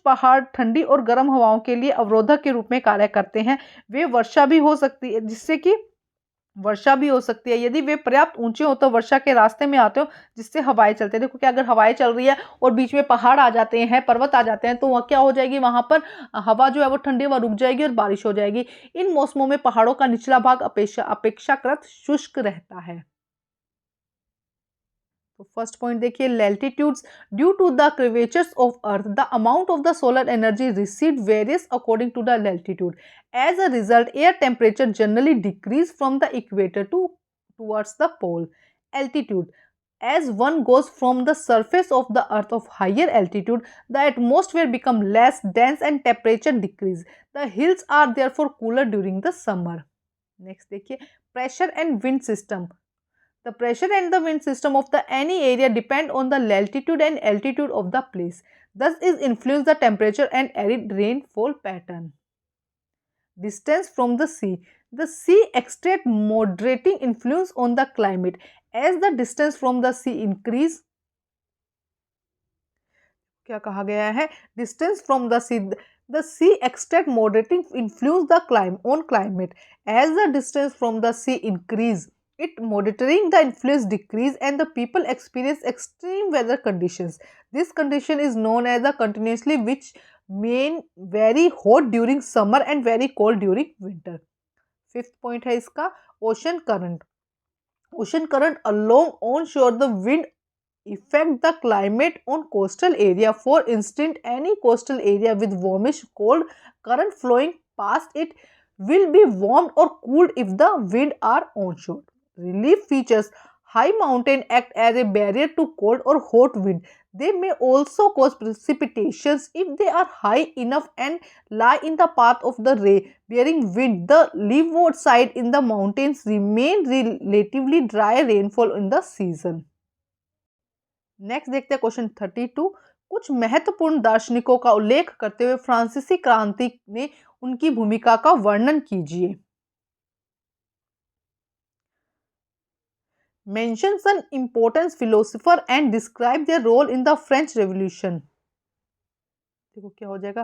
पहाड़ ठंडी और गर्म हवाओं के लिए अवरोधक के रूप में कार्य करते हैं। वे वर्षा भी हो सकती है, यदि वे पर्याप्त ऊंचे हो तो वर्षा के रास्ते में आते हो, जिससे हवाएं चलते हैं। देखो कि अगर हवाएं चल रही है और बीच में पहाड़ आ जाते हैं, पर्वत आ जाते हैं, तो वह क्या हो जाएगी, वहां पर हवा जो है वो ठंडी हवा रुक जाएगी और बारिश हो जाएगी। इन मौसमों में पहाड़ों का निचला भाग अपेक्षाकृत शुष्क रहता है। तो फर्स्ट पॉइंट देखिए, latitudes. Due to the curvatures of earth the amount of the solar energy received varies according to the latitude. As a result air temperature generally decrease from the equator towards the pole. Altitude, as one goes from the surface of the earth of higher altitude, the atmosphere become less dense and temperature decrease. The hills are therefore cooler during the summer. Next देखिए, pressure and wind system. The pressure and the wind system of the any area depend on the latitude and altitude of the place. Thus is influence the temperature and arid rainfall pattern. Distance from the sea. The sea exerts moderating influence on the climate. As the distance from the sea increase, क्या कहा गया है, distance from the sea exerts moderating influence on climate. As the distance from the sea increase, it moderating the influence decrease and the people experience extreme weather conditions. This condition is known as the continuously, which mean very hot during summer and very cold during winter. 5th point है इसका, ocean current. Ocean current along onshore the wind affect the climate on coastal area. For instance, any coastal area with warmish cold current flowing past it will be warmed or cooled if the wind are onshore. Relief features. High mountain act as a barrier to cold or hot wind. They may also cause precipitations if they are high enough and lie in the path of the ray-bearing wind. The leeward side in the mountains remain relatively dry rainfall in the season. Next देखते हैं question 32। कुछ महत्वपूर्ण दार्शनिकों का उल्लेख करते हुए फ्रांसीसी क्रांति में उनकी भूमिका का वर्णन कीजिए। Mentions an important philosopher and describe their role in the French Revolution. देखो क्या हो जाएगा,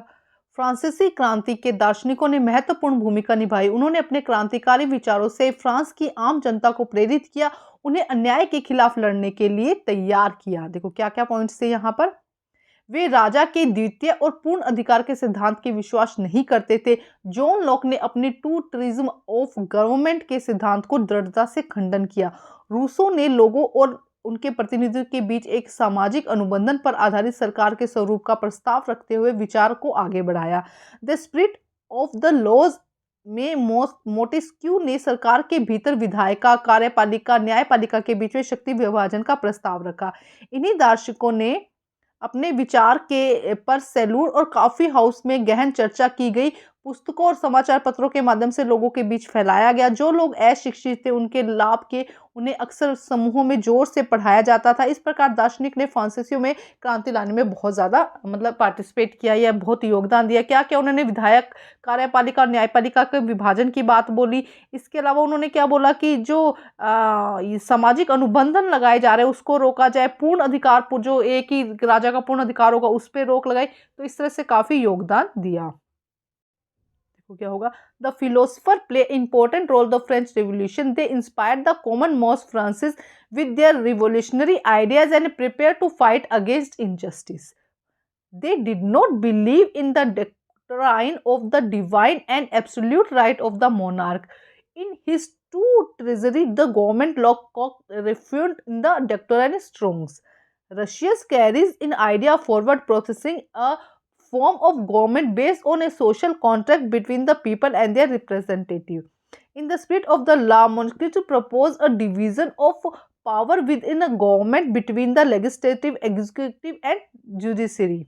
फ्रांसीसी क्रांति के दार्शनिकों ने महत्वपूर्ण भूमिका निभाई। उन्होंने अपने क्रांतिकारी विचारों से फ्रांस की आम जनता को प्रेरित किया, उन्हें अन्याय के खिलाफ लड़ने के लिए तैयार किया। देखो क्या क्या पॉइंट्स थे यहाँ पर। वे राजा के द्वितीय और पूर्ण अधिकार के सिद्धांत के विश्वास नहीं करते थे। जॉन लॉक ने अपने टूटरिज्म ऑफ गवर्नमेंट के सिद्धांत को दृढ़ता से खंडन किया। रूसो ने लोगों और उनके प्रतिनिधियों के बीच एक सामाजिक अनुबंधन पर आधारित सरकार के स्वरूप का प्रस्ताव रखते हुए विचार को आगे बढ़ाया। The spirit of the laws में मोंटेस्क्यू ने सरकार के भीतर विधायिका, कार्यपालिका, न्यायपालिका के बीच में शक्ति विभाजन का प्रस्ताव रखा। इन्हीं दार्शनिकों ने अपने विचार के पर सैलून और कॉफी हाउस में गहन चर्चा की गई। पुस्तकों और समाचार पत्रों के माध्यम से लोगों के बीच फैलाया गया। जो लोग अशिक्षित थे उनके लाभ के उन्हें अक्सर समूहों में जोर से पढ़ाया जाता था। इस प्रकार दार्शनिक ने फ्रांसीसियों में क्रांति लाने में बहुत ज़्यादा पार्टिसिपेट किया या बहुत योगदान दिया। क्या क्या उन्होंने विधायक, कार्यपालिका और न्यायपालिका के विभाजन की बात बोली। इसके अलावा उन्होंने क्या बोला कि जो ये सामाजिक अनुबंधन लगाए जा रहे हैं उसको रोका जाए, पूर्ण अधिकार जो एक ही राजा का पूर्ण अधिकार होगा उस पर रोक लगाई। तो इस तरह से काफ़ी योगदान दिया। देखो क्या होगा, the philosopher play important role the French revolution, they inspired the common mass France's with their revolutionary ideas and prepare to fight against injustice. They did not believe in the doctrine of the divine and absolute right of the monarch. In his two treasury, the government Locke refuted in the doctrine Strong's. Russia carries an idea forward processing a form of government based on a social contract between the people and their representative. In the spirit of the law, Montesquieu proposed a division of power within a government between the legislative, executive and judiciary.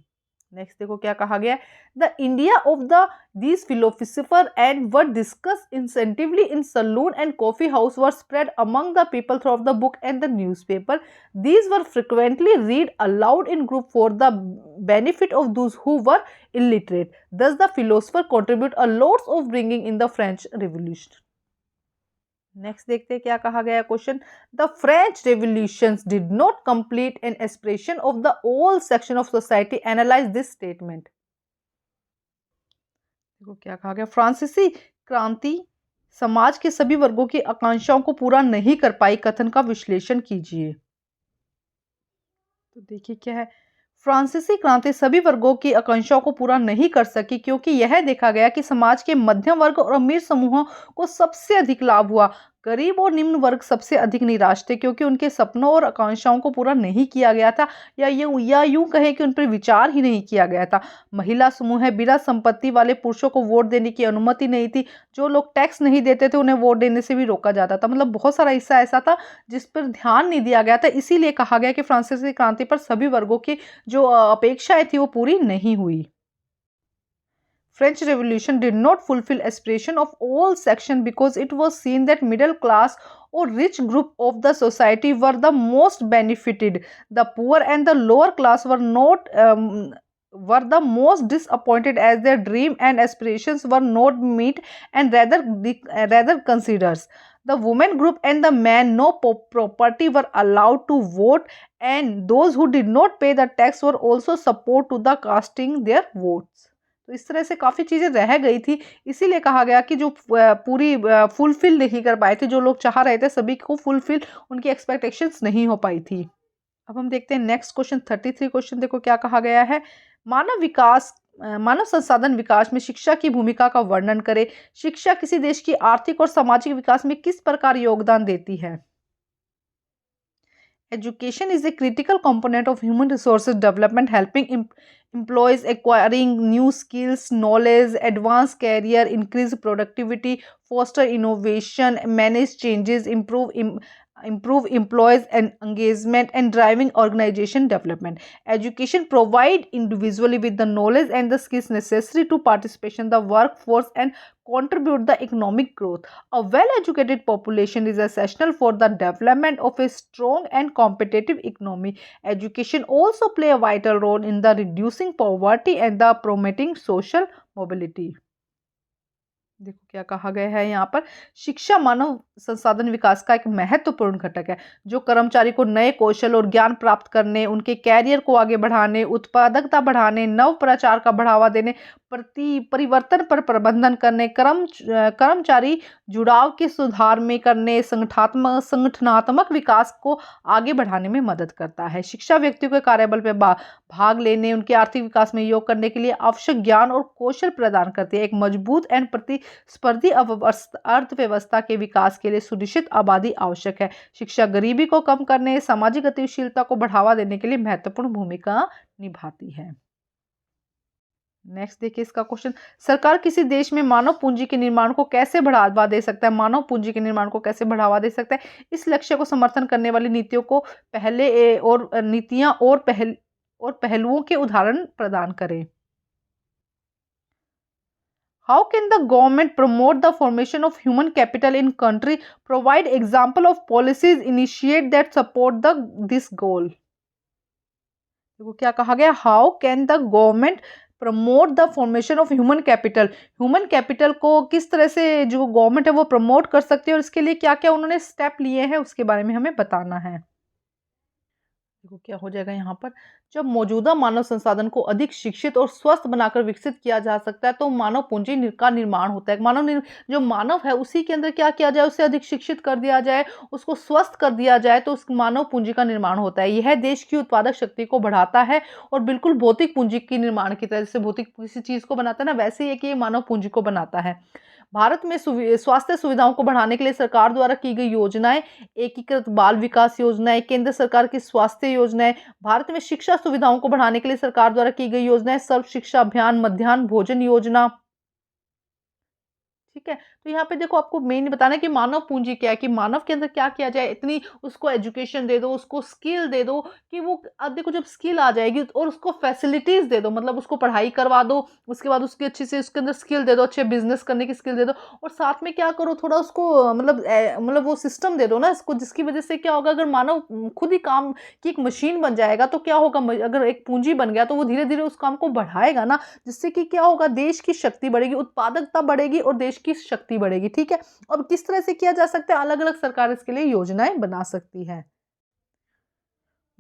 Next देखो क्या कहा गया है, the इंडिया of the these philosopher and were discuss intensively in salon and coffee house were spread among the people through the book and the newspaper. These were frequently read aloud in group for the benefit of those who were illiterate. Thus the philosopher contribute a lots of bringing in the French revolution. Next देखते हैं क्या कहा गया question, the French revolutions did not complete N aspiration of the all section of society, analyse this statement. देखो क्या कहा गया, फ्रांसीसी क्रांति समाज के सभी वर्गों की आकांक्षाओं को पूरा नहीं कर पाई, कथन का विश्लेषण कीजिए। तो देखिए क्या है, फ्रांसीसी क्रांति सभी वर्गों की आकांक्षाओं को पूरा नहीं कर सकी क्योंकि यह देखा गया कि समाज के मध्यम वर्ग और अमीर समूहों को सबसे अधिक लाभ हुआ। गरीब और निम्न वर्ग सबसे अधिक निराश थे क्योंकि उनके सपनों और आकांक्षाओं को पूरा नहीं किया गया था, या यूं कहें कि उन पर विचार ही नहीं किया गया था। महिला समूह है, बिना संपत्ति वाले पुरुषों को वोट देने की अनुमति नहीं थी। जो लोग टैक्स नहीं देते थे उन्हें वोट देने से भी रोका जाता था। मतलब बहुत सारा हिस्सा ऐसा था जिस पर ध्यान नहीं दिया गया था। इसीलिए कहा गया कि फ्रांसीसी क्रांति पर सभी वर्गों की जो अपेक्षाएं थी वो पूरी नहीं हुई। French Revolution did not fulfill aspiration of all sections because it was seen that middle class or rich group of the society were the most benefited. The poor and the lower class were the most disappointed as their dream and aspirations were not met and rather considers. The women group and the men no property were allowed to vote, and those who did not pay the tax were also support to the casting their votes. तो इस तरह से काफ़ी चीज़ें रह गई थी, इसीलिए कहा गया कि जो पूरी फुलफिल नहीं कर पाए थे, जो लोग चाह रहे थे सभी को फुलफिल उनकी एक्सपेक्टेशंस नहीं हो पाई थी। अब हम देखते हैं नेक्स्ट क्वेश्चन 33 क्वेश्चन। देखो क्या कहा गया है, मानव संसाधन विकास में शिक्षा की भूमिका का वर्णन करें। शिक्षा किसी देश की आर्थिक और सामाजिक विकास में किस प्रकार योगदान देती है। Education is a critical component of human resources development, helping employees acquiring new skills, knowledge, advance career, increase productivity, foster innovation, manage changes, improve employees and engagement, and driving organization development. Education provide individually with the knowledge and the skills necessary to participation in the workforce and contribute the economic growth. A well-educated population is essential for the development of a strong and competitive economy. Education also play a vital role in the reducing poverty and the promoting social mobility. देखो क्या कहा गया है यहाँ पर, शिक्षा मानव संसाधन विकास का एक महत्वपूर्ण घटक है जो कर्मचारी को नए कौशल और ज्ञान प्राप्त करने, उनके कैरियर को आगे बढ़ाने, उत्पादकता बढ़ाने, नव प्रचार का बढ़ावा देने, परिवर्तन पर प्रबंधन करने, कर्मचारी जुड़ाव के सुधार में करने, संगठनात्मक विकास को आगे बढ़ाने में मदद करता है। शिक्षा व्यक्ति को कार्यबल पर भाग लेने, उनके आर्थिक विकास में योग करने के लिए आवश्यक ज्ञान और कौशल प्रदान करती है। एक मजबूत एंड प्रतिस्पर्धी अर्थव्यवस्था के विकास के लिए सुनिश्चित आबादी आवश्यक है। शिक्षा गरीबी को कम करने, सामाजिक गतिशीलता को बढ़ावा देने के लिए महत्वपूर्ण भूमिका निभाती है। नेक्स्ट देखिए इसका क्वेश्चन, सरकार किसी देश में मानव पूंजी के निर्माण को कैसे बढ़ावा दे सकता है। मानव पूंजी के निर्माण को कैसे बढ़ावा दे सकता है, इस लक्ष्य को समर्थन करने वाली नीतियों को नीतियां और पहलुओं के उदाहरण प्रदान करें। How can the government promote the formation of human capital in country, provide example of policies initiate that support the this goal. देखो क्या कहा गया, how can the government promote the formation of human capital, human capital को किस तरह से जो government है वो प्रमोट कर सकती है और इसके लिए क्या क्या उन्होंने स्टेप लिए हैं उसके बारे में हमें बताना है। देखो क्या हो जाएगा यहाँ पर, जब मौजूदा मानव संसाधन को अधिक शिक्षित और स्वस्थ बनाकर विकसित किया जा सकता है तो मानव पूंजी का निर्माण होता है। जो मानव है उसी के अंदर क्या किया जाए, उसे अधिक शिक्षित कर दिया जाए, उसको स्वस्थ कर दिया जाए तो उस मानव पूंजी का निर्माण होता है। यह देश की उत्पादक शक्ति को बढ़ाता है और बिल्कुल भौतिक पूंजी के निर्माण की तरह, जैसे भौतिक किसी चीज को बनाता है ना, वैसे ही है कि ये मानव पूंजी को बनाता है। भारत में स्वास्थ्य सुविधाओं को बढ़ाने के लिए सरकार द्वारा की गई योजनाएं, एकीकृत बाल विकास योजनाएं, केंद्र सरकार की स्वास्थ्य योजनाएं, भारत में शिक्षा सुविधाओं को बढ़ाने के लिए सरकार द्वारा की गई योजनाएं, सर्व शिक्षा अभियान, मध्याह्न भोजन योजना। ठीक है, तो यहाँ पे देखो आपको मेन बताना है कि मानव पूंजी क्या है, कि मानव के अंदर क्या किया जाए, इतनी उसको एजुकेशन दे दो, उसको स्किल दे दो कि वो, अब देखो जब स्किल आ जाएगी और उसको फैसिलिटीज दे दो, मतलब उसको पढ़ाई करवा दो, उसके बाद उसकी अच्छी से उसके अंदर स्किल दे दो, अच्छे बिजनेस करने की स्किल दे दो, और साथ में क्या करो, थोड़ा उसको मतलब वो सिस्टम दे दो ना इसको, जिसकी वजह से क्या होगा, अगर मानव खुद ही काम की एक मशीन बन जाएगा तो क्या होगा, अगर एक पूंजी बन गया तो वो धीरे धीरे उस काम को बढ़ाएगा ना, जिससे कि क्या होगा, देश की शक्ति बढ़ेगी, उत्पादकता बढ़ेगी और देश की शक्ति बढ़ेगी। ठीक है, और किस तरह से किया जा सकता है, अलग अलग सरकार इसके लिए योजनाएं बना सकती है।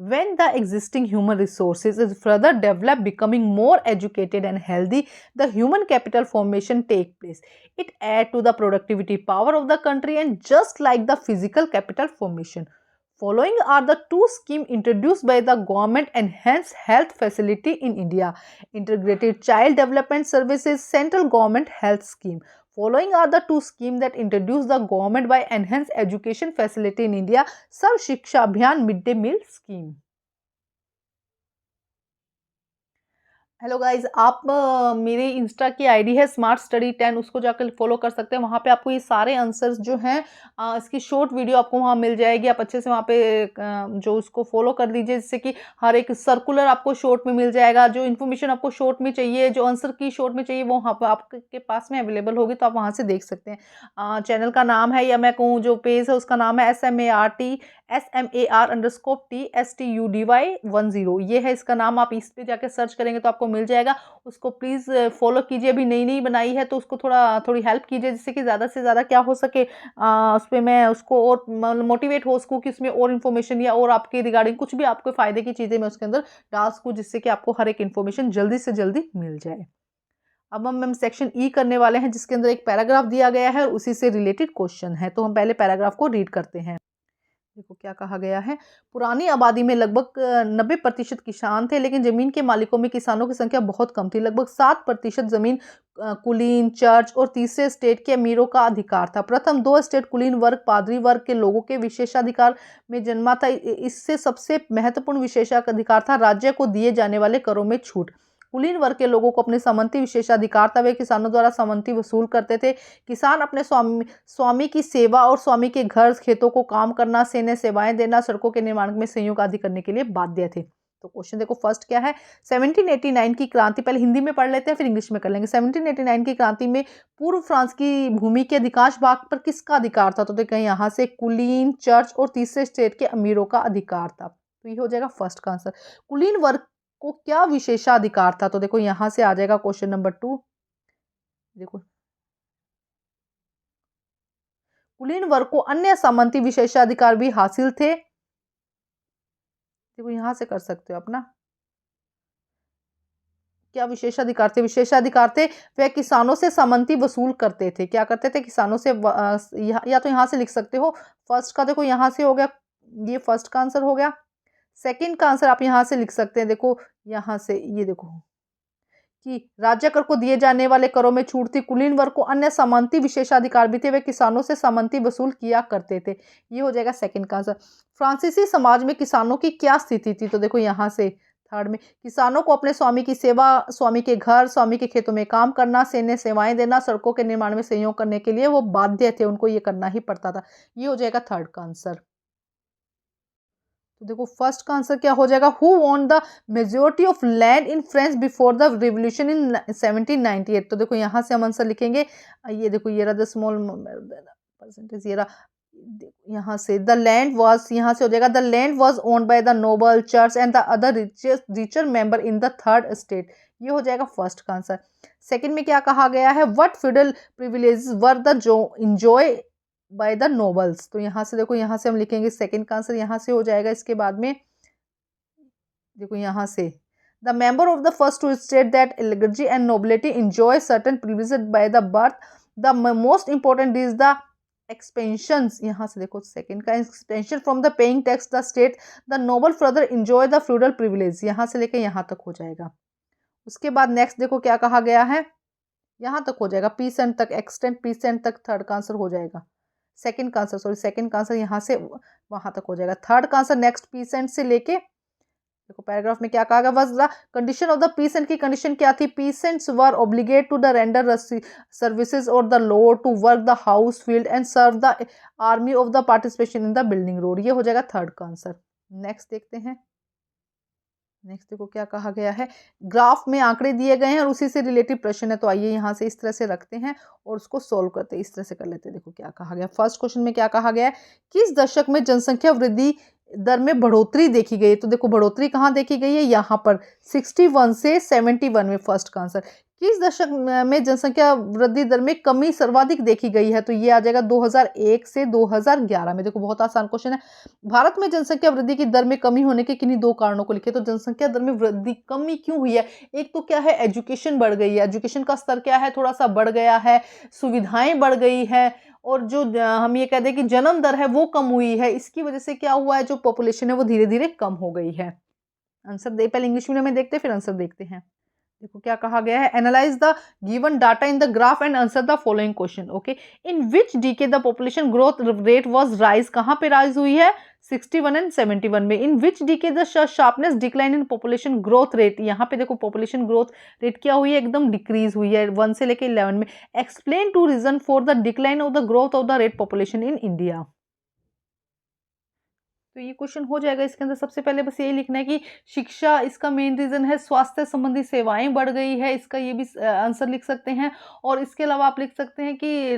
When the existing human resources is further developed, becoming more educated and healthy, the human capital formation take place. It add to the productivity power of the country, and just like the physical capital formation. Following are the two schemes introduced by the government enhance health facility in India. Integrated Child Development Services Central Government Health Scheme. Following are the two schemes that introduce the government by enhanced education facility in India. Sarv Shiksha Abhiyan Midday Meal Scheme. Hello guys, आप मेरे Insta की ID है smart study 10, उसको जाकर follow कर सकते हैं। वहाँ पे आपको ये सारे आंसर्स जो हैं इसकी शॉर्ट वीडियो आपको वहाँ मिल जाएगी। आप अच्छे से वहाँ पे जो उसको फॉलो कर लीजिए, जिससे कि हर एक सर्कुलर आपको शॉर्ट में मिल जाएगा। जो इन्फॉर्मेशन आपको शॉर्ट में चाहिए, जो आंसर की शॉर्ट में चाहिए, वो वहाँ पर आपके पास में अवेलेबल होगी, तो आप वहाँ से देख सकते हैं। चैनल का नाम है, या मैं कहूँ जो पेज है उसका नाम है SMART_TSTUDY10, ये है इसका नाम। आप इस पे जाकर सर्च करेंगे तो आपको मिल जाएगा। उसको प्लीज़ फॉलो कीजिए, अभी नई नई बनाई है तो उसको थोड़ी हेल्प कीजिए, जिससे कि ज़्यादा से ज़्यादा क्या हो सके, उस पर मैं उसको और मोटिवेट हो सकूँ कि उसमें और इन्फॉर्मेशन या और आपके रिगार्डिंग कुछ भी आपको फ़ायदे की चीज़ें मैं उसके अंदर डाल सकूँ, जिससे कि आपको हर एक इन्फॉर्मेशन जल्दी से जल्दी मिल जाए। अब हम सेक्शन ई करने वाले हैं, जिसके अंदर एक पैराग्राफ दिया गया है और उसी से रिलेटेड क्वेश्चन है। तो हम पहले पैराग्राफ को रीड करते हैं। देखो क्या कहा गया है, पुरानी आबादी में लगभग 90% किसान थे, लेकिन जमीन के मालिकों में किसानों की संख्या बहुत कम थी। लगभग 7% जमीन कुलीन, चर्च और तीसरे स्टेट के अमीरों का अधिकार था। प्रथम 2 स्टेट कुलीन वर्ग, पादरी वर्ग के लोगों के विशेषाधिकार में जन्मा था। इससे सबसे महत्वपूर्ण विशेषाधिकार था राज्य को दिए जाने वाले करों में छूट। कुलीन वर्ग के लोगों को अपने सामंती विशेषाधिकार था, वे किसानों द्वारा सामंती वसूल करते थे। किसान अपने स्वामी की सेवा और स्वामी के घर खेतों को काम करना, सैन्य सेवाएं देना, सड़कों के निर्माण में सहयोग आदि करने के लिए बाध्य थे। तो क्वेश्चन देखो फर्स्ट क्या है, 1789 की क्रांति, पहले हिंदी में पढ़ लेते हैं फिर इंग्लिश में कर लेंगे। 1789 की क्रांति में पूर्व फ्रांस की भूमि के अधिकांश भाग पर किसका अधिकार था? तो देखो यहाँ से कुलीन, चर्च और तीसरे स्टेट के अमीरों का अधिकार था। तो ये हो जाएगा फर्स्ट का आंसर। कुलीन वर्ग को क्या विशेषाधिकार था? तो देखो यहां से आ जाएगा क्वेश्चन नंबर 2। देखो कुलीन वर्ग को अन्य सामंती विशेषाधिकार भी हासिल थे। देखो यहां से कर सकते हो अपना, क्या विशेषाधिकार थे? विशेषाधिकार थे वे किसानों से सामंती वसूल करते थे। क्या करते थे? किसानों से या तो यहां से लिख सकते हो फर्स्ट का, देखो यहां से हो गया, ये फर्स्ट का आंसर हो गया। सेकंड का आंसर आप यहां से लिख सकते हैं, देखो यहां से, ये देखो कि राज्य कर को दिए जाने वाले करों में छूट थी। कुलीन वर्ग को अन्य सामंती विशेषाधिकार भी थे, वे किसानों से सामंती वसूल किया करते थे। ये हो जाएगा सेकंड का आंसर। फ्रांसीसी समाज में किसानों की क्या स्थिति थी? तो देखो यहाँ से थर्ड में, किसानों को अपने स्वामी की सेवा, स्वामी के घर, स्वामी के खेतों में काम करना, सैन्य सेवाएं देना, सड़कों के निर्माण में सहयोग करने के लिए वो बाध्य थे, उनको ये करना ही पड़ता था। ये हो जाएगा थर्ड का आंसर। तो देखो फर्स्ट का आंसर क्या हो जाएगा, who won the majority of land in France before the revolution in 1798। तो देखो यहाँ से हम आंसर लिखेंगे, ये देखो ये रहा द स्मॉल परसेंटेज, ये रहा यहाँ से द लैंड वॉज, यहाँ से हो जाएगा the land was owned by the noble church and the other richer member in the third state. ये हो जाएगा फर्स्ट का आंसर। सेकंड में क्या कहा गया है, what feudal privileges were the जो इंजॉय बाय द नोबल्स। तो यहाँ से देखो, यहाँ से हम लिखेंगे सेकंड का आंसर, यहाँ से हो जाएगा। इसके बाद में देखो यहाँ से the member of the first two state that clergy and nobility enjoy certain privileges by the birth, the most important is the expansions। यहाँ से देखो सेकंड का expansion from the paying tax the state the noble further enjoy the feudal privilege। यहाँ से लेकर यहाँ तक हो जाएगा। उसके बाद नेक्स्ट देखो क्या कहा गया है, यहाँ तक हो जाएगा पीसेंट तक, एक्सटेंट पीसेंट तक थर्ड का आंसर हो जाएगा। सेकंड का आंसर, सॉरी सेकंड का आंसर यहाँ से वहां तक हो जाएगा। थर्ड का आंसर नेक्स्ट पीसेंट से लेके देखो पैराग्राफ में क्या कहा गया, was the condition of the peasant की कंडीशन क्या थी, peasants were obligate to the render services और the law to work the house field and serve the army of the participation in the building road. ये हो जाएगा third का answer. Next देखते हैं, नेक्स्ट देखो क्या कहा गया है, ग्राफ में आंकड़े दिए गए हैं और उसी से रिलेटेड प्रश्न है। तो आइए यहाँ से इस तरह से रखते हैं और उसको सोल्व करते हैं, इस तरह से कर लेते हैं। देखो क्या कहा गया, फर्स्ट क्वेश्चन में क्या कहा गया है, किस दशक में जनसंख्या वृद्धि दर में बढ़ोतरी देखी गई है। तो देखो बढ़ोतरी कहाँ देखी गई है, यहाँ पर 61 से 71 में फर्स्ट का आंसर। किस दशक में जनसंख्या वृद्धि दर में कमी सर्वाधिक देखी गई है, तो ये आ जाएगा 2001 से 2011 में। देखो बहुत आसान क्वेश्चन है। भारत में जनसंख्या वृद्धि की दर में कमी होने के किन्हीं दो कारणों को लिखे। तो जनसंख्या दर में वृद्धि कमी क्यों हुई है, एक तो क्या है एजुकेशन बढ़ गई है, एजुकेशन का स्तर क्या है थोड़ा सा बढ़ गया है, सुविधाएं बढ़ गई है, और जो हम ये कहते हैं कि जन्म दर है वो कम हुई है। इसकी वजह से क्या हुआ है, जो पॉपुलेशन है वो धीरे धीरे कम हो गई है। आंसर दे पहले इंग्लिश मीडियम में देखते हैं फिर आंसर देखते हैं। देखो क्या कहा गया है, analyse the given data in the graph and answer the following question. Okay, in which decade the population growth rate was rise, कहां पे राइज हुई है 61 एंड 71 में। In which decade the sharpness decline in population growth rate, यहाँ पे देखो population growth rate क्या हुई है, एकदम डिक्रीज हुई है 1 से लेके 11 में। Explain two reason for the decline of the growth of the rate population in India. तो ये क्वेश्चन हो जाएगा। इसके अंदर सबसे पहले बस यही लिखना है कि शिक्षा इसका मेन रीजन है, स्वास्थ्य संबंधी सेवाएं बढ़ गई है, इसका ये भी आंसर लिख सकते हैं। और इसके अलावा आप लिख सकते हैं कि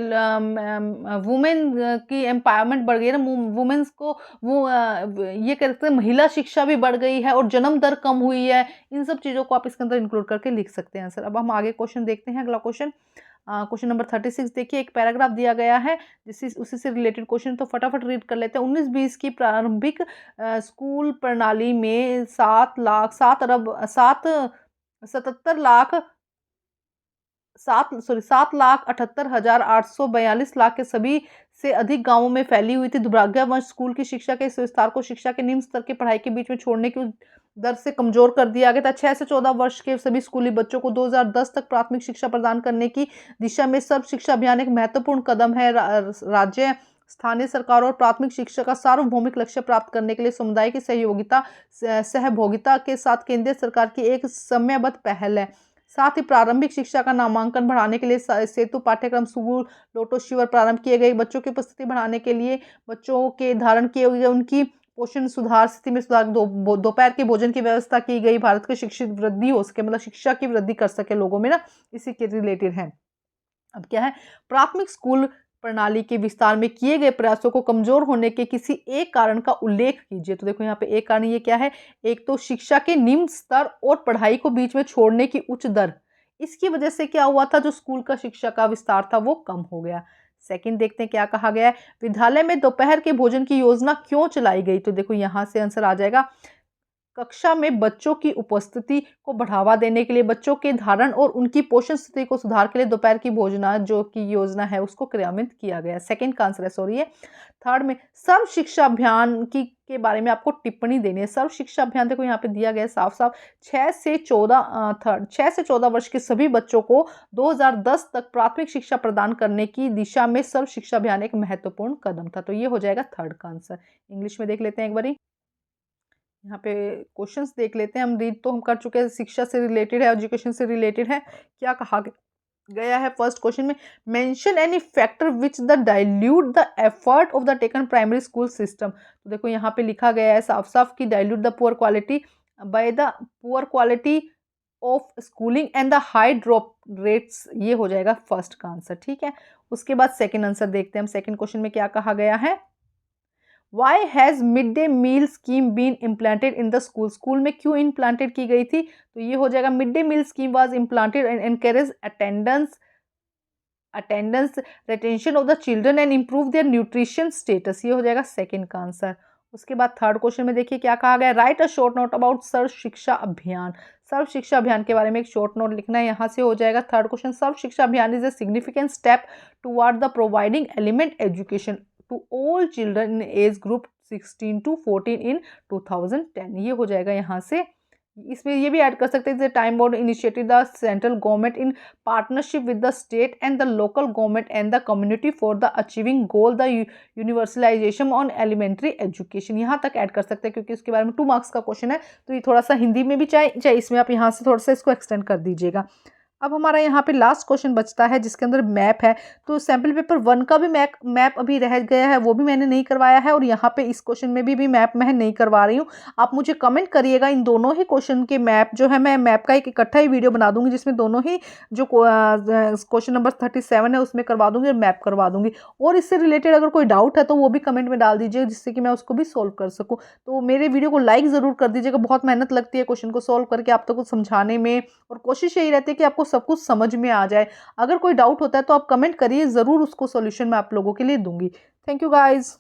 वुमेन की एम्पावरमेंट बढ़ गई है ना, वुमेन्स को वो ये कह सकते हैं महिला शिक्षा भी बढ़ गई है और जन्म दर कम हुई है। इन सब चीज़ों को आप इसके अंदर इंक्लूड करके लिख सकते हैं आंसर। अब हम आगे क्वेश्चन देखते हैं। अगला क्वेश्चन, क्वेश्चन नंबर 36 देखिए, एक पैराग्राफ दिया गया है जिससे उसी से रिलेटेड क्वेश्चन, तो फटाफट रीड कर लेते हैं। 19-20 की प्रारंभिक स्कूल प्रणाली में 7,78,842 के सभी से अधिक गांवों में फैली हुई थी। दुर्भाग्यवश स्कूल की शिक्षा के इस विस्तार को शिक्षा के निम्न स्तर की पढ़ाई के बीच में छोड़ने की दर से कमजोर कर दिया गया था। 6 से 14 वर्ष के सभी स्कूली बच्चों को 2010 तक प्राथमिक शिक्षा प्रदान करने की दिशा में सर्व शिक्षा अभियान एक महत्वपूर्ण कदम है। राज्य, स्थानीय सरकार और प्राथमिक शिक्षा का सार्वभौमिक लक्ष्य प्राप्त करने के लिए समुदाय की सहभागिता के साथ केंद्रीय सरकार की एक समयबद्ध पहल है। साथ ही प्रारंभिक शिक्षा का नामांकन बढ़ाने के लिए सेतु पाठ्यक्रम स्कूल लोटो शिविर प्रारंभ किए गए। बच्चों की उपस्थिति बढ़ाने के लिए बच्चों के धारण किए हुए उनकी पोषण सुधार, स्थिति में सुधार, दोपहर के भोजन की व्यवस्था की गई। भारत की शिक्षित वृद्धि हो सके, मतलब शिक्षा की वृद्धि कर सके लोगों में ना, इसी के रिलेटेड है। अब क्या है, प्राथमिक स्कूल प्रणाली के विस्तार में किए गए प्रयासों को कमजोर होने के किसी एक कारण का उल्लेख कीजिए। तो देखो यहाँ पे एक कारण ये क्या है, एक तो शिक्षा के निम्न स्तर और पढ़ाई को बीच में छोड़ने की उच्च दर, इसकी वजह से क्या हुआ था, जो स्कूल का शिक्षा का विस्तार था वो कम हो गया। सेकंड देखते हैं क्या कहा गया है, विद्यालय में दोपहर के भोजन की योजना क्यों चलाई गई। तो देखो यहाँ से आंसर आ जाएगा, कक्षा में बच्चों की उपस्थिति को बढ़ावा देने के लिए, बच्चों के धारण और उनकी पोषण स्थिति को सुधार के लिए दोपहर की भोजना जो की योजना है उसको क्रियान्वित किया गया। सेकंड का आंसर है, सॉरी है। थर्ड में सर्व शिक्षा अभियान के बारे में आपको टिप्पणी देनी है। सर्व शिक्षा अभियान देखो यहाँ पे दिया गया है साफ साफ, 6 से 14 वर्ष के सभी बच्चों को 2010 तक प्राथमिक शिक्षा प्रदान करने की दिशा में सर्व शिक्षा अभियान एक महत्वपूर्ण कदम था। तो ये हो जाएगा थर्ड का आंसर। इंग्लिश में देख लेते हैं एक बारी, यहाँ पे क्वेश्चंस देख लेते हैं हम। रीड तो हम कर चुके हैं, शिक्षा से रिलेटेड है, एजुकेशन से रिलेटेड है। क्या कहा गया, गया है फर्स्ट क्वेश्चन में, mention any factor which the dilute the effort of the taken primary school system. तो देखो यहाँ पे लिखा गया है साफ साफ कि dilute the poor quality by the poor quality of schooling and the high drop rates, ये हो जाएगा फर्स्ट का आंसर। ठीक है, उसके बाद सेकंड आंसर देखते हैं हम। सेकंड क्वेश्चन में क्या कहा गया है, why has mid day meal scheme been implanted in the school, school में क्यों इम्प्लांटेड की गई थी, तो ये हो जाएगा mid day meal scheme was implanted and encourage attendance retention of the children and improve their nutrition status, ये हो जाएगा सेकंड का आंसर। उसके बाद थर्ड क्वेश्चन में देखिए क्या कहा गया, write a short note about Sarva Shiksha Abhiyan, सर्व शिक्षा अभियान के बारे में एक शॉर्ट नोट लिखना है, यहाँ से हो जाएगा third question. Sarva Shiksha Abhiyan is a significant step toward the providing element education to all children in age group 16 to 14 in 2010, ये हो जाएगा यहाँ से। इसमें ये भी ऐड कर सकते हैं time bound initiative the central government in partnership with the state and the local government and the community for the achieving goal the universalisation on elementary education, यहाँ तक ऐड कर सकते हैं क्योंकि उसके बारे में 2 मार्क्स का क्वेश्चन है, तो ये थोड़ा सा हिंदी में भी चाहे इसमें आप यहाँ से थोड़ा सा इसको एक्सटेंड कर दीजिएगा। अब हमारा यहाँ पे लास्ट क्वेश्चन बचता है जिसके अंदर मैप है, तो सैम्पल पेपर 1 का भी मैप अभी रह गया है, वो भी मैंने नहीं करवाया है, और यहाँ पे इस क्वेश्चन में भी मैप मैं नहीं करवा रही हूँ। आप मुझे कमेंट करिएगा इन दोनों ही क्वेश्चन के मैप जो है, मैं मैप का एक इकट्ठा ही वीडियो बना दूंगी जिसमें दोनों ही जो क्वेश्चन नंबर 37 है उसमें करवा दूंगी और मैप करवा दूंगी। और इससे रिलेटेड अगर कोई डाउट है तो वो भी कमेंट में डाल दीजिए जिससे कि मैं उसको भी सोल्व कर सकूँ। तो मेरे वीडियो को लाइक ज़रूर कर दीजिएगा, बहुत मेहनत लगती है क्वेश्चन को सोल्व करके आप तक को समझाने में, और कोशिश यही रहती है कि आपको सब कुछ समझ में आ जाए। अगर कोई डाउट होता है तो आप कमेंट करिए, ज़रूर उसको सॉल्यूशन मैं आप लोगों के लिए दूंगी। Thank you guys.